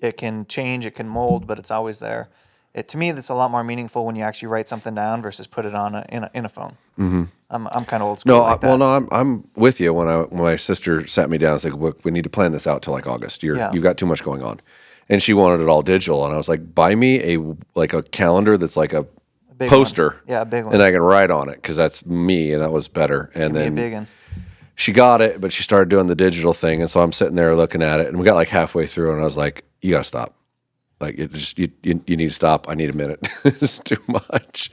It can change, it can mold, but it's always there. To me, that's a lot more meaningful when you actually write something down versus put it on in a phone. Mm-hmm. I'm kind of old school. I'm with you. When my sister sat me down and said, "Look, we need to plan this out till like August. You've got too much going on," and she wanted it all digital. And I was like, "Buy me a calendar that's like a big poster, one. Yeah, a big one, and I can write on it because that's me, and that was better." And then a big one. She got it, but she started doing the digital thing, and so I'm sitting there looking at it, and we got like halfway through, and I was like, "You got to stop. Like, it just you need to stop. I need a minute. It's too much."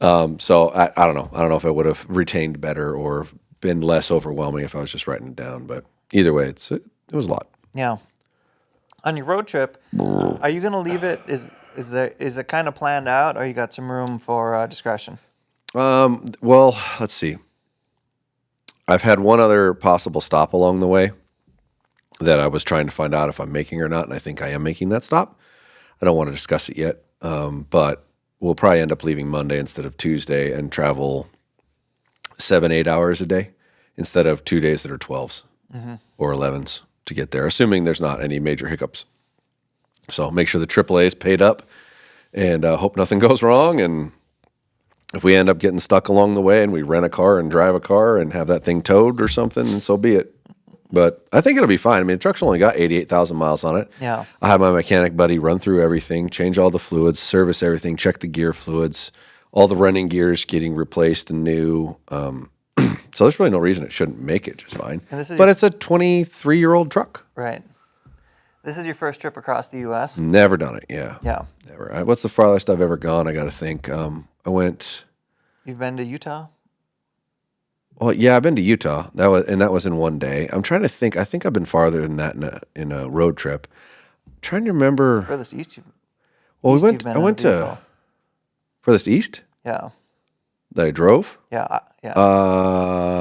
So I don't know. I don't know if it would have retained better or been less overwhelming if I was just writing it down. But either way, it was a lot. Yeah. On your road trip, are you going to leave it? Is it kind of planned out, or you got some room for discretion? Well, let's see. I've had one other possible stop along the way that I was trying to find out if I'm making or not, and I think I am making that stop. I don't want to discuss it yet, but we'll probably end up leaving Monday instead of Tuesday and travel 7-8 hours a day instead of 2 days that are 12s or 11s to get there, assuming there's not any major hiccups. So make sure the AAA is paid up and hope nothing goes wrong. And if we end up getting stuck along the way and we rent a car and drive a car and have that thing towed or something, and so be it. But I think it'll be fine. I mean, the truck's only got 88,000 miles on it. Yeah. I have my mechanic buddy run through everything, change all the fluids, service everything, check the gear fluids, all the running gears getting replaced and new. So there's really no reason it shouldn't make it just fine. But it's a 23-year-old truck. Right. This is your first trip across the U.S.? Never done it, yeah. Yeah. Never. What's the farthest I've ever gone? I got to think. I went... You've been to Utah? Well, yeah, I've been to Utah. That was in one day. I'm trying to think. I think I've been farther than that in a road trip. I'm trying to remember. Furthest east I went to furthest east. Yeah. That I drove. Yeah. Yeah.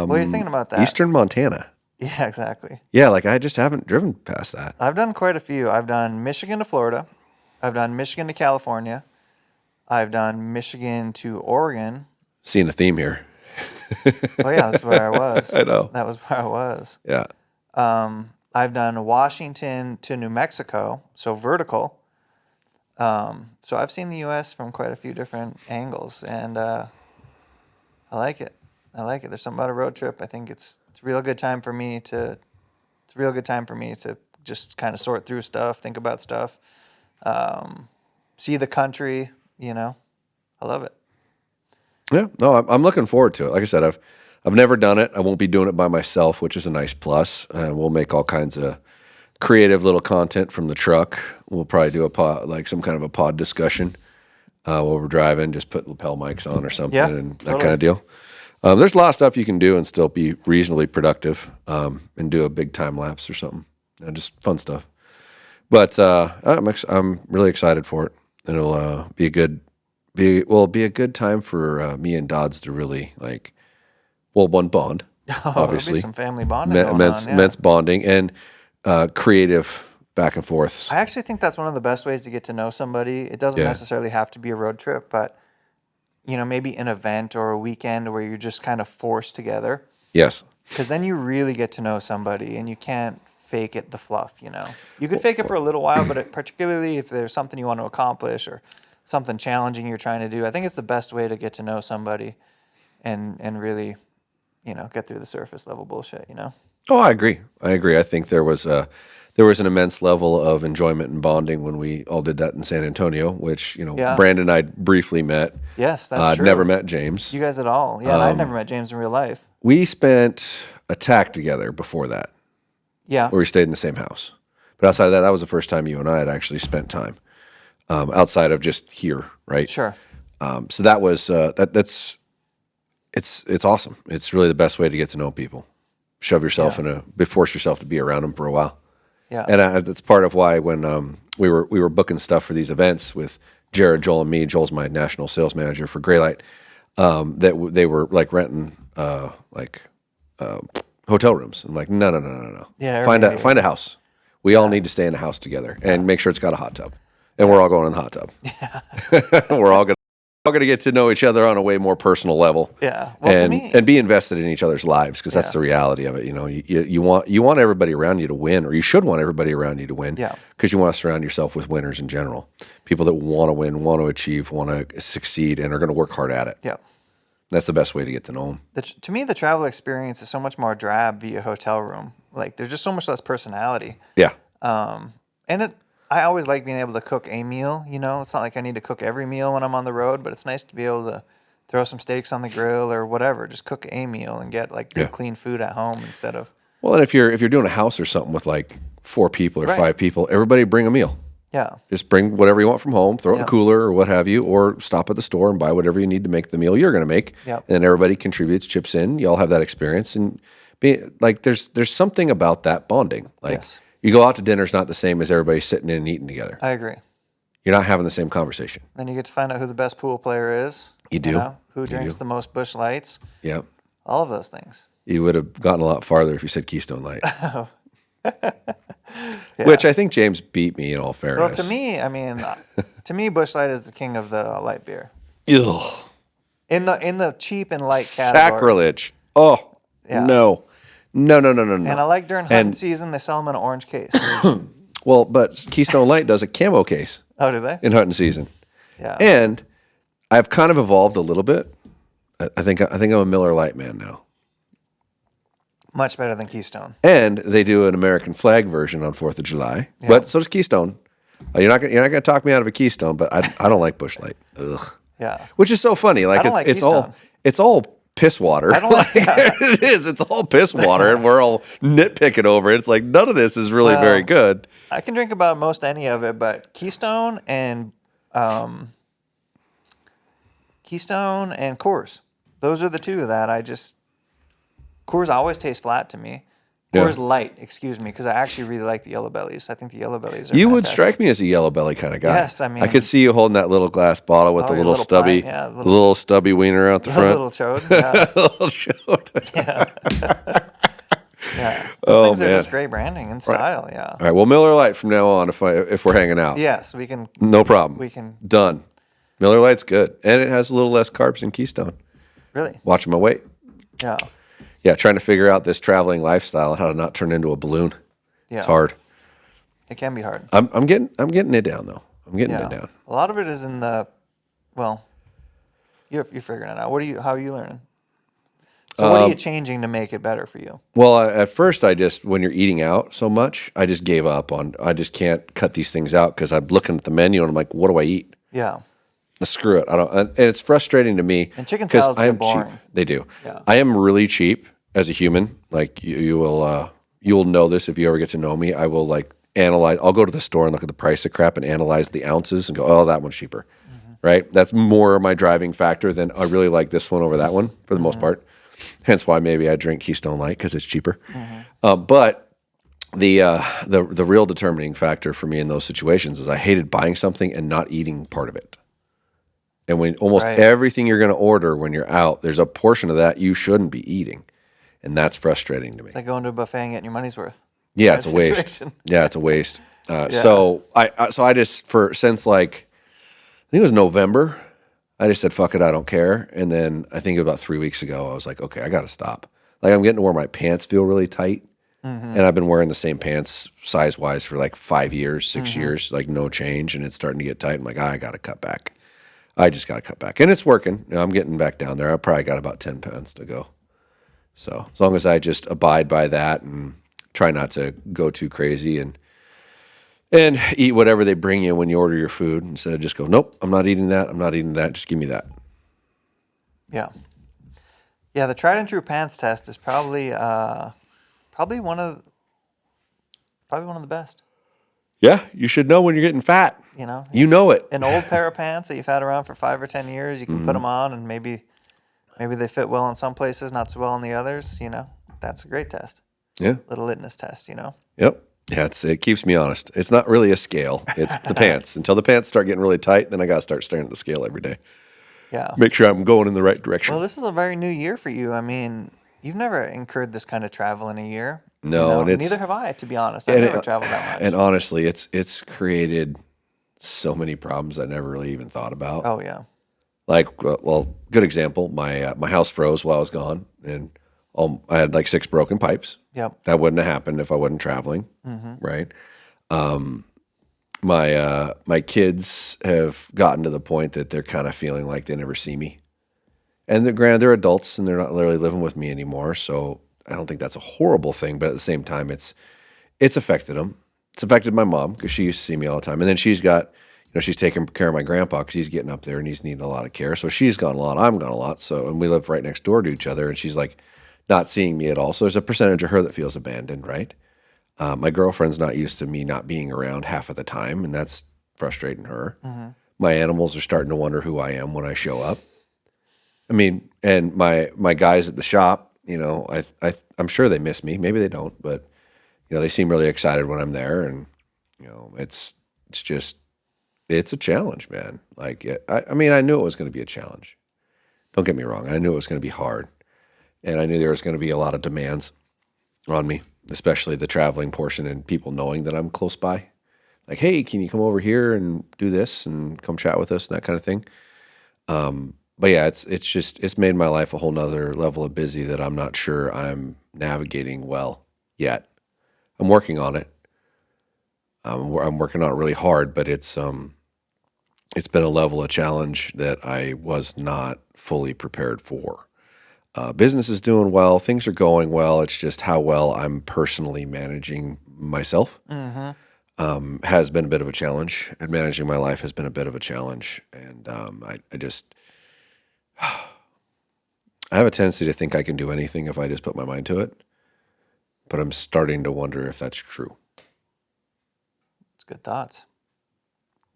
What are you thinking about that? Eastern Montana. Yeah, exactly. Yeah, like I just haven't driven past that. I've done quite a few. I've done Michigan to Florida. I've done Michigan to California. I've done Michigan to Oregon. Seeing a theme here. Oh yeah, that's where I was. I know. That was where I was. Yeah. I've done Washington to New Mexico, so vertical. So I've seen the U.S. from quite a few different angles, and I like it. There's something about a road trip. I think it's a real good time for me to. It's a real good time for me to just kind of sort through stuff, think about stuff, see the country. I love it. Yeah, no, I'm looking forward to it. Like I said, I've never done it. I won't be doing it by myself, which is a nice plus. We'll make all kinds of creative little content from the truck. We'll probably do some kind of a pod discussion while we're driving. Just put lapel mics on or something, and that kind of deal. There's a lot of stuff you can do and still be reasonably productive, and do a big time lapse or something. Just fun stuff. But I'm really excited for it. It'll be a good time for me and Dodds to really bond, obviously. There'll be some family bonding going on, yeah. Immense bonding and creative back and forths. I actually think that's one of the best ways to get to know somebody. It doesn't necessarily have to be a road trip, but maybe an event or a weekend where you're just kind of forced together. Yes. Because then you really get to know somebody, and you can't fake it, the fluff. You could fake it for a little while, but particularly if there's something you want to accomplish or something challenging you're trying to do, I think it's the best way to get to know somebody and really, get through the surface level bullshit, Oh, I agree. I think there was an immense level of enjoyment and bonding when we all did that in San Antonio, which, Yeah. Brandon and I briefly met. Yes, that's I'd true. never met James. You guys at all. Yeah, and I've never met James in real life. We spent a tack together before that, Yeah. where we stayed in the same house. But outside of that, that was the first time you and I had actually spent time outside of just here, right? Sure. So that was it's awesome. It's really the best way to get to know people. Shove yourself force yourself to be around them for a while. Yeah. And that's part of why when we were booking stuff for these events with Jared, Joel, and me. Joel's my national sales manager for Graylight. They were like renting hotel rooms. I'm like, no. Yeah, Find a house. We all need to stay in a house together and make sure it's got a hot tub. And we're all going in the hot tub. Yeah. We're all going to get to know each other on a way more personal level. Yeah. Well, to me, and be invested in each other's lives, because that's the reality of it. You want everybody around you to win, or you should want everybody around you to win. Yeah. Because you want to surround yourself with winners in general, people that want to win, want to achieve, want to succeed, and are going to work hard at it. Yeah. That's the best way to get to know them. To me, the travel experience is so much more drab via hotel room. Like, there's just so much less personality. Yeah. I always like being able to cook a meal. It's not like I need to cook every meal when I'm on the road, but it's nice to be able to throw some steaks on the grill or whatever. Just cook a meal and get good clean food at home instead of. Well, and if you're doing a house or something with like 4 people or Right. 5 people, everybody bring a meal. Yeah. Just bring whatever you want from home, throw it in the cooler or what have you, or stop at the store and buy whatever you need to make the meal you're going to make. Yep. And then everybody contributes, chips in. You all have that experience, and there's something about that bonding. Like, Yes. you go out to dinner is not the same as everybody sitting in and eating together. I agree. You're not having the same conversation. Then you get to find out who the best pool player is. You do. Who drinks the most Busch Lights. Yeah. All of those things. You would have gotten a lot farther if you said Keystone Light. Which I think James beat me in all fairness. Well, to me, Busch Light is the king of the light beer. Ugh. In the cheap and light category. Sacrilege. Oh, Yeah. no. No. And I like during hunting season, they sell them in an orange case. Well, but Keystone Light does a camo case Oh, do they? in hunting season. Yeah. And I've kind of evolved a little bit. I think I'm a Miller Lite man now. Much better than Keystone. And they do an American flag version on 4th of July. But so does Keystone. You're not going to talk me out of a Keystone, but I don't like Busch Light. Ugh. Yeah. Which is so funny. Like, I don't like Keystone. it's all piss water. I don't like It is. It's all piss water, and we're all nitpicking over it. It's like none of this is really very good. I can drink about most any of it, but Keystone and Coors. Those are the two that Coors always tastes flat to me. Coors Light, excuse me, because I actually really like the Yellow Bellies. I think the Yellow Bellies are You would fantastic. strike me as a yellow belly kind of guy. Yes, I could see you holding that little glass bottle with the your little little stubby, pint, yeah, little stubby wiener out the A front. little chode. Yeah. little chode. Yeah. Those things are man. just great branding and style. Yeah. All right. Well, Miller Lite from now on, if we're hanging out. Yes, we can. No problem. We can. Done. Miller Lite's good, and it has a little less carbs than Keystone. Really? Watching my weight. Yeah. Yeah, trying to figure out this traveling lifestyle and how to not turn into a balloon. Yeah. It's hard. It can be hard. I'm getting it down though. I'm getting it down. A lot of it is in the. Well, you're figuring it out. How are you learning? So what are you changing to make it better for you? Well, at first, when you're eating out so much, I just gave up on. I just can't cut these things out because I'm looking at the menu and I'm like, what do I eat? Yeah. Screw it. I don't. And it's frustrating to me. And chicken 'cause salads I am get boring. cheap. They do. Yeah. I am really cheap as a human. Like you will know this if you ever get to know me. I will like analyze. I'll go to the store and look at the price of crap and analyze the ounces and go, oh, that one's cheaper. Right. That's more my driving factor than I really like this one over that one for the most part. Hence why maybe I drink Keystone Light because it's cheaper. But the real determining factor for me in those situations is I hated buying something and not eating part of it. And when almost everything you're going to order when you're out, there's a portion of that you shouldn't be eating. And that's frustrating to me. It's like going to a buffet and getting your money's worth. Yeah, it's a waste. Yeah, it's a waste. So I just since like I think it was November, I just said fuck it, I don't care. And then I think about 3 weeks ago, I was like, okay, I got to stop. Like I'm getting to where my pants feel really tight, and I've been wearing the same pants size wise for like 5 years, 6 years, like no change, and it's starting to get tight. I'm like, I got to cut back. I just got to cut back, and it's working. I'm getting back down there. I probably got about 10 pounds to go. So as long as I just abide by that and try not to go too crazy and eat whatever they bring you when you order your food instead of just go, nope, I'm not eating that. I'm not eating that. Just give me that. Yeah. Yeah, the tried and true pants test is probably one of the best. Yeah, you should know when you're getting fat. You know it. An old pair of pants that you've had around for 5 or 10 years, you can put them on, and maybe they fit well in some places, not so well in the others. That's a great test. Yeah. Little litmus test. Yep. Yeah, it keeps me honest. It's not really a scale. It's the pants. Until the pants start getting really tight, then I got to start staring at the scale every day. Yeah. Make sure I'm going in the right direction. Well, this is a very new year for you. I mean, you've never incurred this kind of travel in a year. No, and neither have I, to be honest. I've never traveled that much. And honestly, it's created so many problems I never really even thought about. Oh yeah. Like, well, good example. My my house froze while I was gone, and I had like 6 broken pipes. Yep. That wouldn't have happened if I wasn't traveling, right? My kids have gotten to the point that they're kind of feeling like they never see me, and they're adults and they're not literally living with me anymore. So I don't think that's a horrible thing, but at the same time, it's affected them. It's affected my mom because she used to see me all the time, and then she's got, she's taking care of my grandpa because he's getting up there and he's needing a lot of care. So she's gone a lot, I'm gone a lot. So, and we live right next door to each other, and she's like not seeing me at all. So there's a percentage of her that feels abandoned, right? My girlfriend's not used to me not being around half of the time, and that's frustrating her. My animals are starting to wonder who I am when I show up. I mean, and my guys at the shop, I'm sure they miss me. Maybe they don't, but they seem really excited when I'm there, and it's a challenge, man. Like, I mean, I knew it was going to be a challenge. Don't get me wrong. I knew it was going to be hard, and I knew there was going to be a lot of demands on me, especially the traveling portion and people knowing that I'm close by. Like, hey, can you come over here and do this and come chat with us and that kind of thing. But yeah, it's made my life a whole nother level of busy that I'm not sure I'm navigating well yet. I'm working on it. I'm working on it really hard, but it's been a level of challenge that I was not fully prepared for. Business is doing well. Things are going well. It's just how well I'm personally managing myself has been a bit of a challenge, and managing my life has been a bit of a challenge. And I have a tendency to think I can do anything if I just put my mind to it, but I'm starting to wonder if that's true. It's good thoughts.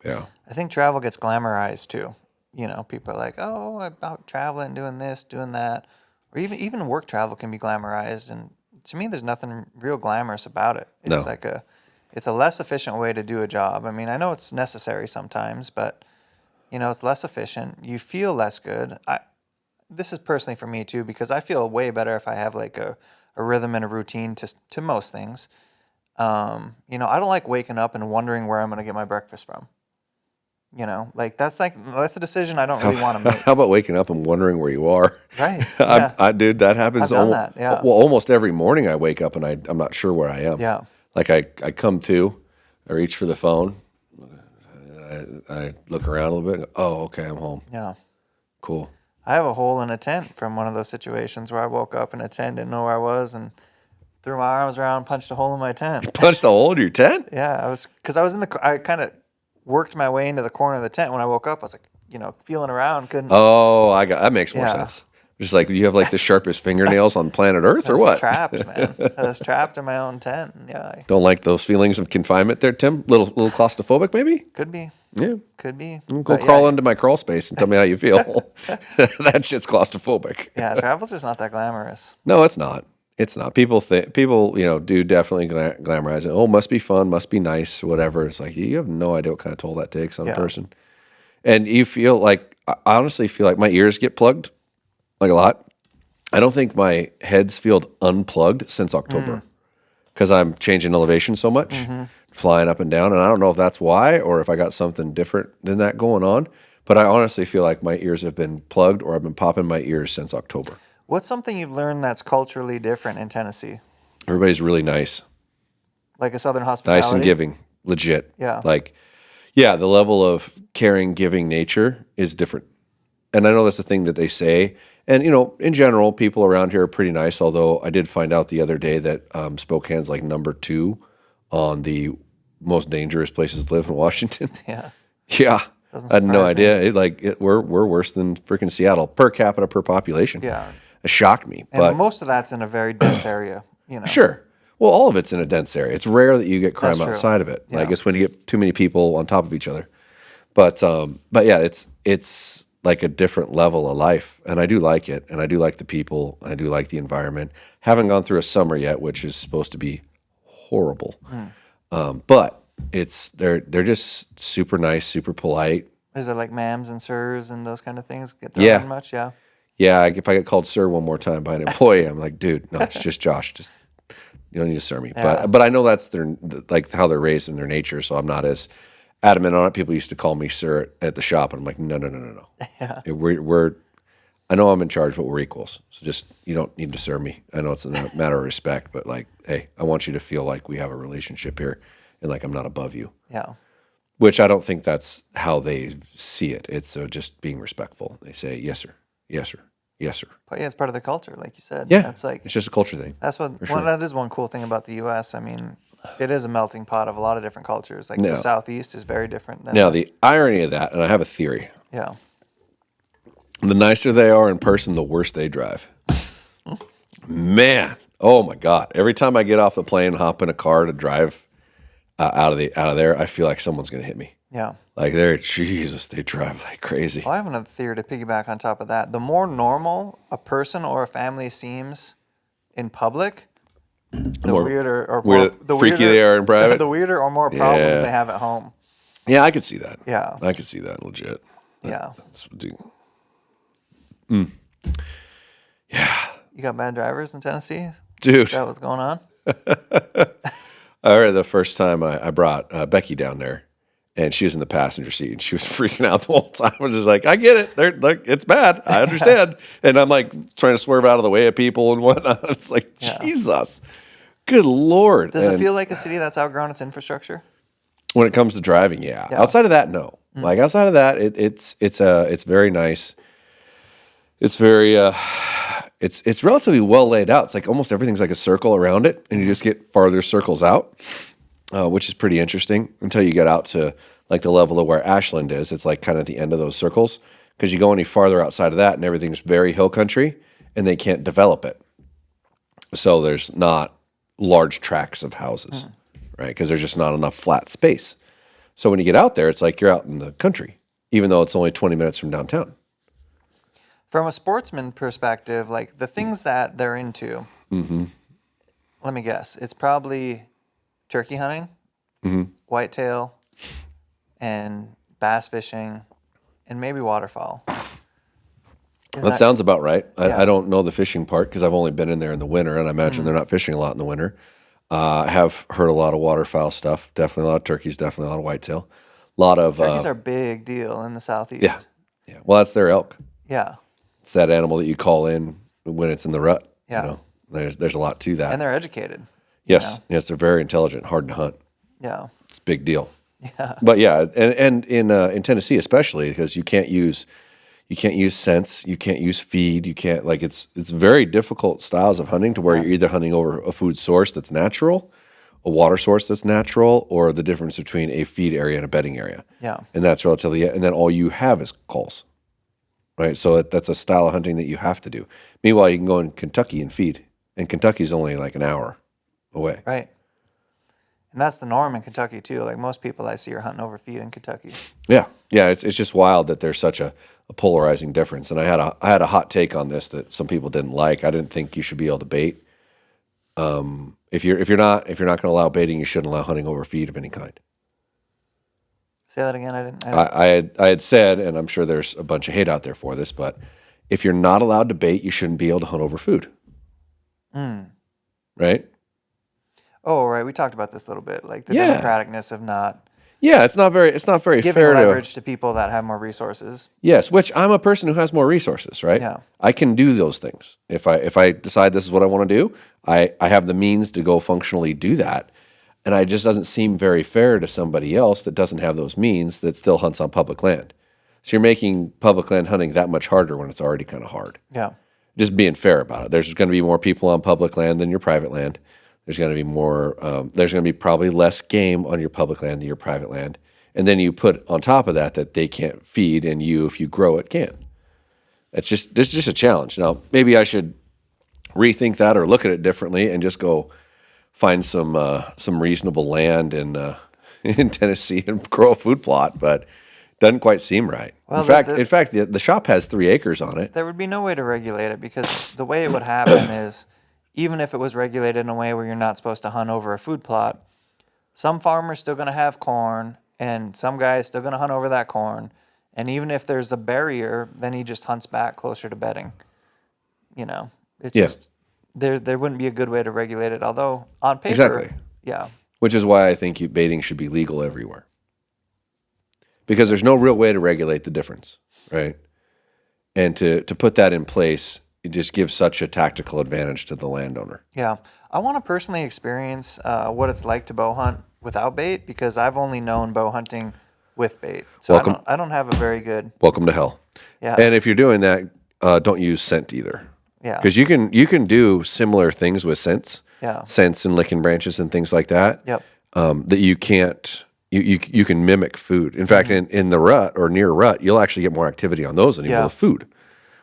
Yeah. I think travel gets glamorized too. People are like, oh, about traveling, doing this, doing that. Or even work travel can be glamorized. And to me, there's nothing real glamorous about it. It's it's a less efficient way to do a job. I mean, I know it's necessary sometimes, but it's less efficient. You feel less good. This is personally for me too, because I feel way better if I have like a rhythm and a routine to most things. I don't like waking up and wondering where I'm going to get my breakfast from. That's a decision I don't really want to make. How about waking up and wondering where you are? Right. Yeah. Dude, that happens. I've done that. Yeah. Well, almost every morning I wake up and I'm not sure where I am. Yeah. Like I come to, I reach for the phone, I look around a little bit. And go, oh, okay, I'm home. Yeah. Cool. I have a hole in a tent from one of those situations where I woke up in a tent, didn't know where I was, and threw my arms around, punched a hole in my tent. You punched a hole in your tent? Yeah, I kind of worked my way into the corner of the tent. When I woke up, I was like, feeling around, couldn't. Oh, that makes more sense. Just like you have like the sharpest fingernails on planet Earth, or what? Trapped, man. I was trapped in my own tent. Yeah. Don't like those feelings of confinement there, Tim? Little claustrophobic, maybe? Could be. Yeah. Could be. Crawl into my crawl space and tell me how you feel. That shit's claustrophobic. Yeah, travel's just not that glamorous. No, it's not. It's not. People do definitely glamorize it. Oh, must be fun, must be nice, whatever. It's like you have no idea what kind of toll that takes on a person. And you feel like, I honestly feel like my ears get plugged like a lot. I don't think my head's feel unplugged since October because I'm changing elevation so much, flying up and down. And I don't know if that's why or if I got something different than that going on. But I honestly feel like my ears have been plugged or I've been popping my ears since October. What's something you've learned that's culturally different in Tennessee? Everybody's really nice. Like a Southern hospitality? Nice and giving. Legit. Yeah. Like, Yeah, the level of caring, giving nature is different. And I know that's a thing that they say. And, in general, people around here are pretty nice, although I did find out the other day that Spokane's like number 2 on the most dangerous places to live in Washington. Yeah. Yeah. Doesn't I had no surprise me. idea. We're worse than freaking Seattle per capita per population. Yeah. It shocked me. And But most of that's in a very dense area, sure. Well, all of it's in a dense area. It's rare that you get crime That's true. outside of it. Like Yeah. it's when you get too many people on top of each other. But yeah, it's like a different level of life, and I do like it, and I do like the people, I do like the environment. Haven't gone through a summer yet, which is supposed to be horrible. But they're just super nice, super polite. Is it like ma'ams and sirs and those kind of things get thrown Yeah. in much? Yeah. Yeah, if I get called sir one more time by an employee, I'm like, dude, no, it's just Josh. Just you don't need to sir me. Yeah. But I know that's like how they're raised in their nature, so I'm not as adamant on it. People used to call me sir at the shop, and I'm like, no. Yeah. We're I know I'm in charge, but we're equals. So just you don't need to sir me. I know it's a matter of respect, but like, hey, I want you to feel like we have a relationship here, and like I'm not above you. Yeah. Which I don't think that's how they see it. It's just being respectful. They say yes sir, yes sir, yes sir. But yeah, it's part of the culture, like you said. Yeah, That's like it's just a culture thing. that's what sure. that is one cool thing about the U.S. I mean, it is a melting pot of a lot of different cultures. Like No. the Southeast is very different than Now the irony of that, and I have a theory. yeah. The nicer they are in person, the worse they drive. Man, oh my God! Every time I get off the plane, hop in a car to drive out of there, I feel like someone's going to hit me. Yeah. Like Jesus, they drive like crazy. Well, I have another theory to piggyback on top of that. The more normal a person or a family seems in public, the more weirder or freaky they are in private. The weirder or more problems Yeah. they have at home. Yeah, I could see that. Yeah. I could see that legit. Yeah. That's You got bad drivers in Tennessee? dude. Is that what's going on? I heard the first time I brought Becky down there, and she was in the passenger seat, and she was freaking out the whole time. I was just like, I get it. They're like, it's bad. I understand. And I'm like trying to swerve out of the way of people and whatnot. It's like, Yeah. Jesus, good Lord. Does it And feel like a city that's outgrown its infrastructure? when it comes to driving, yeah. Yeah. Outside of that, no. Like outside of that, it's very nice. It's very it's relatively well laid out. It's like almost everything's like a circle around it, and you just get farther circles out, which is pretty interesting until you get out to like the level of where Ashland is. It's like kind of the end of those circles because you go any farther outside of that, and everything's very hill country, and they can't develop it. So there's not large tracts of houses, right? Because there's just not enough flat space. So when you get out there, it's like you're out in the country, even though it's only 20 minutes from downtown. From a sportsman perspective, like the things that they're into, let me guess, it's probably turkey hunting, whitetail, and bass fishing, and maybe waterfowl. That sounds about right. Yeah. I don't know the fishing part because I've only been in there in the winter, and I imagine they're not fishing a lot in the winter. I have heard a lot of waterfowl stuff. Definitely a lot of turkeys. Definitely a lot of whitetail. A lot of Turkeys are a big deal in the Southeast. yeah. Well, that's their elk. Yeah. It's that animal that you call in when it's in the rut. Yeah. You know, there's a lot to that. And they're educated. Yes, yes, they're very intelligent, hard to hunt. Yeah. It's a big deal. Yeah. But yeah, and in Tennessee especially because you can't use scents, you can't use feed, you can't like it's very difficult styles of hunting to where you're either hunting over a food source that's natural, a water source that's natural, or the difference between a feed area and a bedding area. Yeah. And that's relatively and then all you have is calls. Right? So that's a style of hunting that you have to do. Meanwhile, you can go in Kentucky and feed. And Kentucky's only like an hour away. Right. And that's the norm in Kentucky too. Like most people I see are hunting over feed in Kentucky. Yeah, yeah, it's just wild that there's such a polarizing difference. And I had a hot take on this that some people didn't like. I didn't think you should be able to bait. If you're not going to allow baiting, you shouldn't allow hunting over feed of any kind. Say that again. I didn't. I had said, and I'm sure there's a bunch of hate out there for this, but if you're not allowed to bait, you shouldn't be able to hunt over food. Right? Oh, right. We talked about this a little bit, like the Yeah. democraticness of not Yeah, it's not very giving fair leverage to people that have more resources. Yes, which I'm a person who has more resources, right? Yeah. I can do those things. If I decide this is what I want to do, I have the means to go functionally do that. And it just doesn't seem very fair to somebody else that doesn't have those means that still hunts on public land. So you're making public land hunting that much harder when it's already kind of hard. Yeah. Just being fair about it. There's going to be more people on public land than your private land. There's going to be more. There's going to be probably less game on your public land than your private land. And then you put on top of that they can't feed, and you, if you grow it, can. This is just a challenge. Now, maybe I should rethink that or look at it differently and just go find some reasonable land in in Tennessee and grow a food plot, but it doesn't quite seem right. Well, in fact, the shop has 3 acres on it. There would be no way to regulate it, because the way it would happen is, even if it was regulated in a way where you're not supposed to hunt over a food plot, some farmer's still going to have corn, and some guy's still going to hunt over that corn. And even if there's a barrier, then he just hunts back closer to bedding. It's just there wouldn't be a good way to regulate it. Although on paper, Exactly. Yeah, Which is why I think baiting should be legal everywhere. Because there's no real way to regulate the difference, right? And to put that in place, it just gives such a tactical advantage to the landowner. yeah. I want to personally experience what it's like to bow hunt without bait, because I've only known bow hunting with bait. So I don't have a very good. Welcome to hell. Yeah. And if you're doing that, don't use scent either. Yeah. Because you can do similar things with scents. Yeah. Scents and licking branches and things like that. Yep. That you can't. You can mimic food. In fact, in the rut or near rut, you'll actually get more activity on those than you will with food,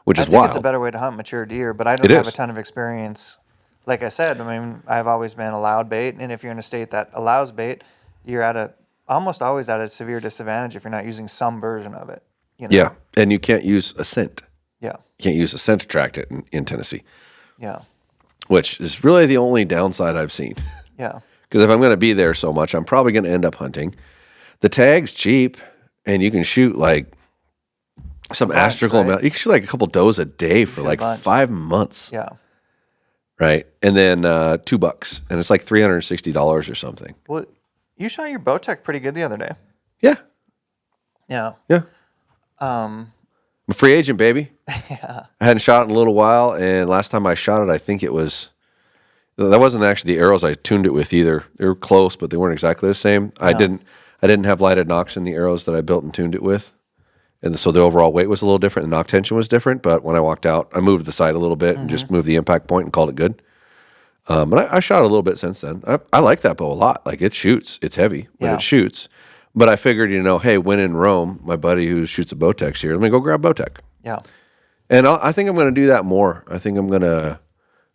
which is I think wild. it's a better way to hunt mature deer, but I don't have a ton of experience. Like I said, I've always been allowed bait, and if you're in a state that allows bait, you're almost always at a severe disadvantage if you're not using some version of it. Yeah, and you can't use a scent. Yeah. You can't use a scent to attract it in Tennessee. Yeah. Which is really the only downside I've seen. Yeah. Because if I'm going to be there so much, I'm probably going to end up hunting. The tag's cheap, and you can shoot like some astronomical amount. You can shoot like a couple does a day for like 5 months. Yeah. Right. And then $2, and it's like $360 or something. Well, you shot your bow tech pretty good the other day. Yeah. Yeah. Yeah. I'm a free agent, baby. Yeah. I hadn't shot in a little while, and last time I shot it, I think it was. That wasn't actually the arrows I tuned it with either. They were close, but they weren't exactly the same. I didn't have lighted nocks in the arrows that I built and tuned it with, and so the overall weight was a little different. The nock tension was different, but when I walked out, I moved the sight a little bit and just moved the impact point and called it good. And I shot a little bit since then. I like that bow a lot. Like, it shoots. It's heavy, but it shoots. But I figured, hey, when in Rome, my buddy who shoots a Bowtech's here, let me go grab Bowtech. Yeah. And I think I'm going to do that more. I think I'm going to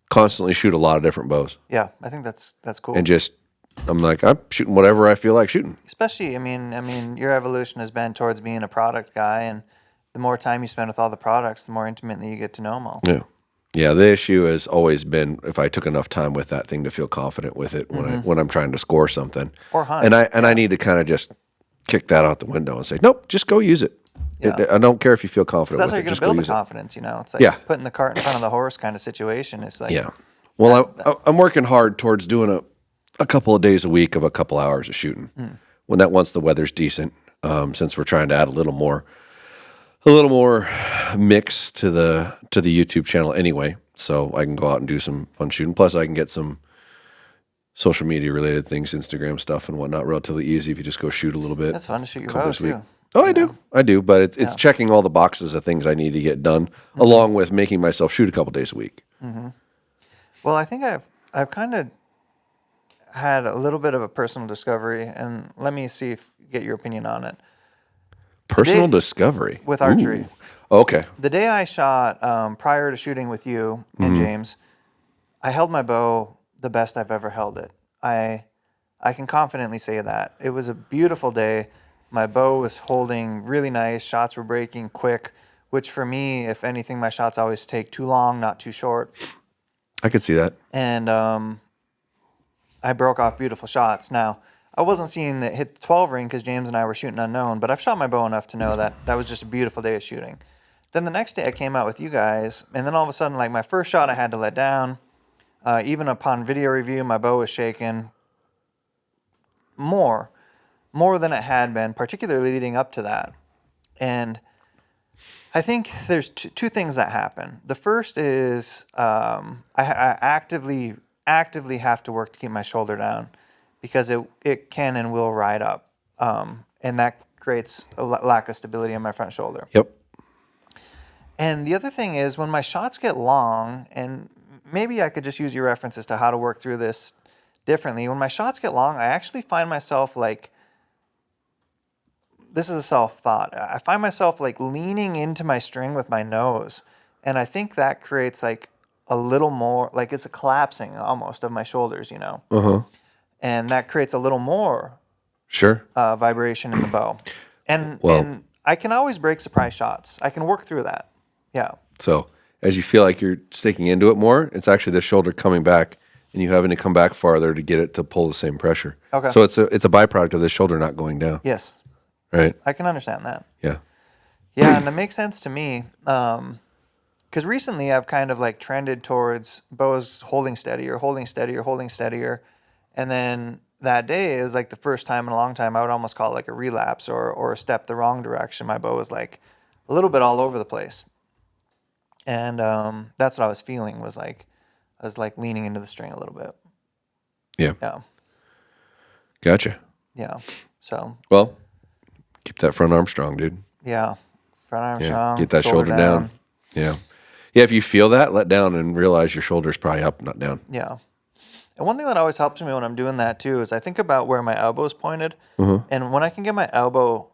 constantly shoot a lot of different bows. Yeah. I think that's cool. And I'm shooting whatever I feel like shooting. Especially, your evolution has been towards being a product guy, and the more time you spend with all the products, the more intimately you get to know them all. Yeah. Yeah, the issue has always been if I took enough time with that thing to feel confident with it when I'm trying to score something. Or hunt. And I need to kind of just kick that out the window and say, nope, just go use it. Yeah. I don't care if you feel confident That's with how it. you're going Just to build go the use it. confidence, It's like putting the cart in front of the horse kind of situation. It's like, Yeah. Well, I'm working hard towards doing a couple of days a week of a couple hours of shooting. Once the weather's decent, since we're trying to add a little more mix to the YouTube channel anyway, so I can go out and do some fun shooting. Plus, I can get some social media related things, Instagram stuff and whatnot, relatively easy if you just go shoot a little bit. That's fun to shoot your bow too. Oh, I do, but it's checking all the boxes of things I need to get done, along with making myself shoot a couple days a week. Well, I think I've kind of had a little bit of a personal discovery, and let me get your opinion on it. Personal discovery with archery. Ooh. Okay. The day I shot, prior to shooting with you and James, I held my bow the best I've ever held it. I can confidently say that. It was a beautiful day. My bow was holding really nice. Shots were breaking quick, which for me, if anything, my shots always take too long, not too short. I could see that. And I broke off beautiful shots. Now, I wasn't seeing it hit the 12 ring because James and I were shooting unknown, but I've shot my bow enough to know that that was just a beautiful day of shooting. Then the next day I came out with you guys, and then all of a sudden, like my first shot I had to let down. Even upon video review, my bow was shaking more than it had been, particularly leading up to that. And I think there's two things that happen. The first is I actively have to work to keep my shoulder down. because it can and will ride up. And that creates a lack of stability in my front shoulder. Yep. And the other thing is when my shots get long, and maybe I could just use your references to how to work through this differently. When my shots get long, I actually find myself like, this is a self-thought. I find myself like leaning into my string with my nose. And I think that creates like a little more, like it's a collapsing almost of my shoulders, you know? Uh-huh. And that creates a little more Sure. vibration in the bow. And I can always break surprise shots. I can work through that. Yeah. So as you feel like you're sticking into it more, it's actually the shoulder coming back and you having to come back farther to get it to pull the same pressure. Okay. So it's a byproduct of the shoulder not going down. Yes. Right. I can understand that. Yeah. Yeah, and that makes sense to me. Because recently I've kind of like trended towards bows holding steadier, holding steadier, holding steadier. And then that day is like the first time in a long time I would almost call it like a relapse or a step the wrong direction. My bow was like a little bit all over the place. And that's what I was feeling was like, I was like leaning into the string a little bit. Yeah. Yeah. Gotcha. Yeah. So, Well, keep that front arm strong, dude. yeah. Front arm Yeah. strong. Get that shoulder down. Yeah. Yeah. If you feel that, let down and realize your shoulder's probably up, not down. Yeah. And one thing that always helps me when I'm doing that too is I think about where my elbow is pointed. And when I can get my elbow,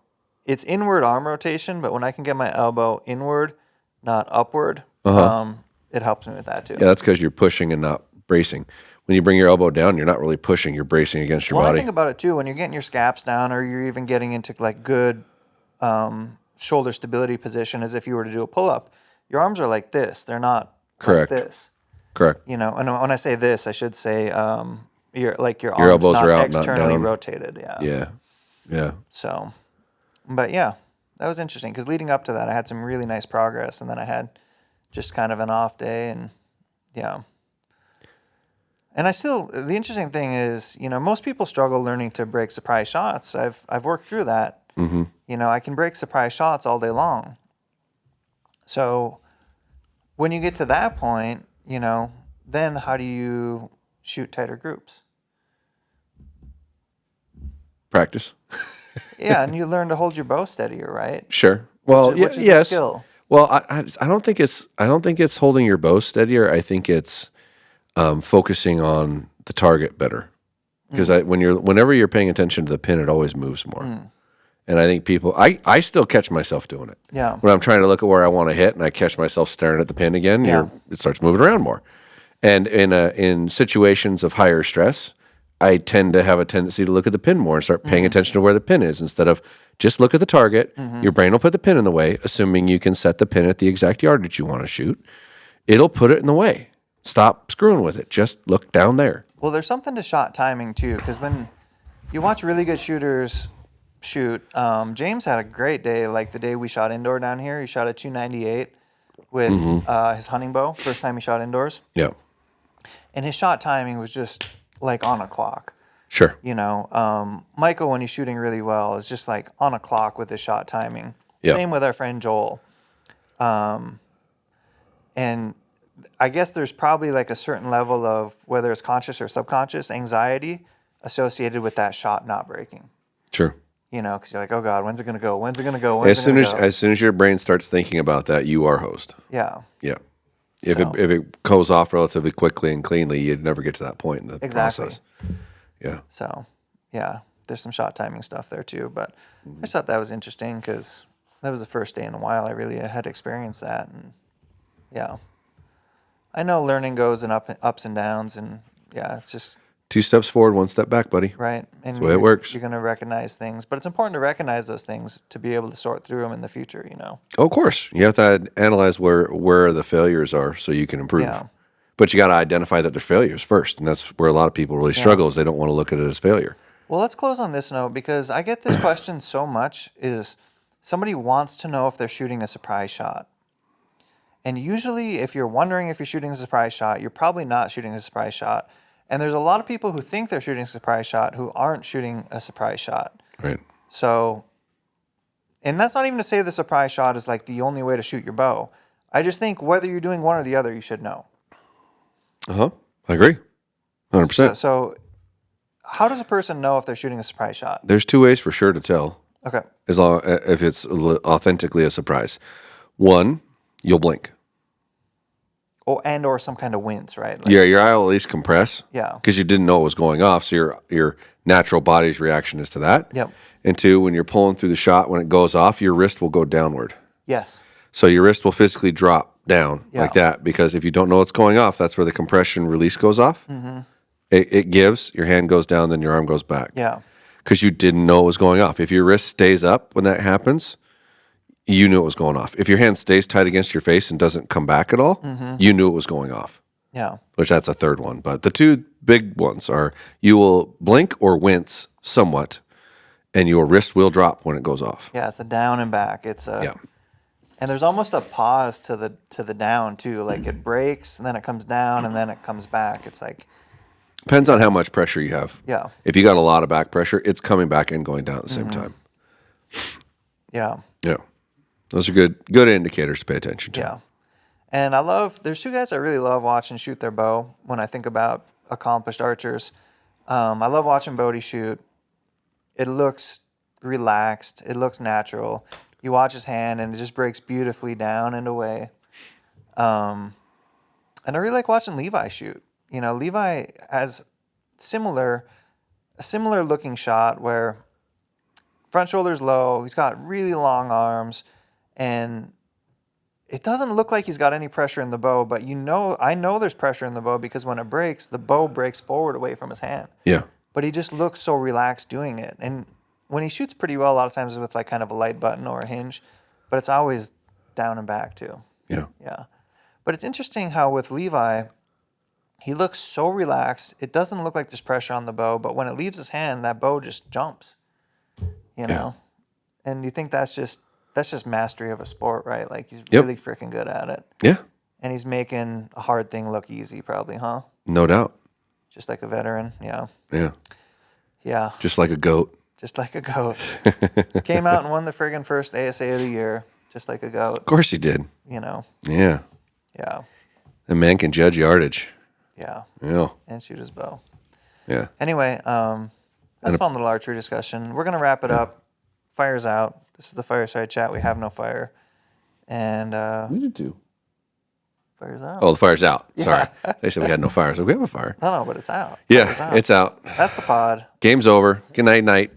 it's inward arm rotation, but when I can get my elbow inward, not upward, it helps me with that too. Yeah, that's because you're pushing and not bracing. When you bring your elbow down, you're not really pushing, you're bracing against your Well, I body. think about it too, when you're getting your scaps down or you're even getting into like good shoulder stability position as if you were to do a pull-up, your arms are like this. They're not Correct. like this. Correct. You know, and when I say this, I should say your arms elbows not are out, not externally down. rotated. Yeah. Yeah. Yeah. So, but yeah, that was interesting because leading up to that, I had some really nice progress, and then I had just kind of an off day, and yeah. And the interesting thing is, you know, most people struggle learning to break surprise shots. I've worked through that. Mm-hmm. You know, I can break surprise shots all day long. So when you get to that point, you know, then how do you shoot tighter groups? Practice. Yeah, and you learn to hold your bow steadier, right? Sure. Well, Which is a yes. skill. Well, I don't think it's holding your bow steadier. I think it's focusing on the target better. Because whenever you're paying attention to the pin, it always moves more. And I think I still catch myself doing it. Yeah. When I'm trying to look at where I want to hit, and I catch myself staring at the pin again, Yeah. it starts moving around more. And in situations of higher stress, I tend to have a tendency to look at the pin more and start paying attention to where the pin is instead of just look at the target. Your brain will put the pin in the way, assuming you can set the pin at the exact yardage you want to shoot. It'll put it in the way. Stop screwing with it. Just look down there. Well, there's something to shot timing too, because when you watch really good shooters shoot, James had a great day. Like the day we shot indoor down here, he shot a 298 with his hunting bow. First time he shot indoors, Yeah. and his shot timing was just like on a clock. Sure. You know, Michael, when he's shooting really well, is just like on a clock with his shot timing. Yeah. Same with our friend Joel. And I guess there's probably like a certain level of, whether it's conscious or subconscious, anxiety associated with that shot not breaking. Sure. You know, because you're like, oh God, when's it going to go? When's it going to go? As soon as your brain starts thinking about that, you are host. Yeah. Yeah. If So- it goes off relatively quickly and cleanly, you'd never get to that point in the Exactly. process. Yeah. So, yeah, there's some shot timing stuff there too. But I just thought that was interesting because that was the first day in a while I really had experienced that. And yeah, I know learning goes in ups and downs. And yeah, it's just 2 steps forward, 1 step back, buddy. right. And That's the way it works. You're going to recognize things. But it's important to recognize those things to be able to sort through them in the future, you know? Oh, of course. You have to analyze where the failures are so you can improve. Yeah. But you got to identify that they're failures first. And that's where a lot of people really struggle is they don't want to look at it as failure. Well, let's close on this note because I get this question so much is somebody wants to know if they're shooting a surprise shot. And usually if you're wondering if you're shooting a surprise shot, you're probably not shooting a surprise shot. And there's a lot of people who think they're shooting a surprise shot who aren't shooting a surprise shot. Right. So, and that's not even to say the surprise shot is like the only way to shoot your bow. I just think whether you're doing one or the other, you should know. Uh-huh. I agree. 100%. So how does a person know if they're shooting a surprise shot? There's two ways for sure to tell, Okay. as long if it's authentically a surprise. One, you'll blink. Or some kind of wince, right? Like, Yeah, your eye will at least compress. Yeah. Because you didn't know it was going off, so your natural body's reaction is to that. Yep. And two, when you're pulling through the shot, when it goes off, your wrist will go downward. Yes. So your wrist will physically drop down Yeah. like that, because if you don't know what's going off, that's where the compression release goes off. Mm-hmm. It gives, your hand goes down, then your arm goes back. Yeah. Because you didn't know it was going off. If your wrist stays up when that happens, you knew it was going off. If your hand stays tight against your face and doesn't come back at all, you knew it was going off. Yeah. Which that's a third one. But the two big ones are you will blink or wince somewhat, and your wrist will drop when it goes off. Yeah. It's a down and back. It's a. Yeah. And there's almost a pause to the down too. Like it breaks and then it comes down and then it comes back. It's like. Depends on how much pressure you have. Yeah. If you got a lot of back pressure, it's coming back and going down at the same time. Yeah. Yeah. Those are good indicators to pay attention to. Yeah. And there's two guys I really love watching shoot their bow when I think about accomplished archers. I love watching Bodie shoot. It looks relaxed. It looks natural. You watch his hand and it just breaks beautifully down and away. And I really like watching Levi shoot. You know, Levi has a similar looking shot where front shoulder's low. He's got really long arms, and it doesn't look like he's got any pressure in the bow. But I know there's pressure in the bow because when it breaks, the bow breaks forward away from his hand. Yeah. But he just looks so relaxed doing it. And when he shoots pretty well, a lot of times with like kind of a light button or a hinge, but it's always down and back too. Yeah. Yeah. But it's interesting how with Levi, he looks so relaxed. It doesn't look like there's pressure on the bow, but when it leaves his hand, that bow just jumps. You know? And you think that's just mastery of a sport, right? Like he's really freaking good at it. Yeah. And he's making a hard thing look easy probably, huh? No doubt. Just like a veteran. Yeah. Yeah. Yeah. Just like a goat. Just like a goat. Came out and won the friggin' first ASA of the year. Just like a goat. Of course he did. You know? Yeah. Yeah. The man can judge yardage. Yeah. Yeah. And shoot his bow. Yeah. Anyway, that's a fun little archery discussion. We're going to wrap it up. Fire's out. This is the Fireside Chat. We have no fire. And We did too. fire's out. Oh, the fire's out. Sorry. They said we had no fire. So we have a fire. No, but it's out. Yeah, Fire's out. it's out. That's the pod. Game's over. Good night, night.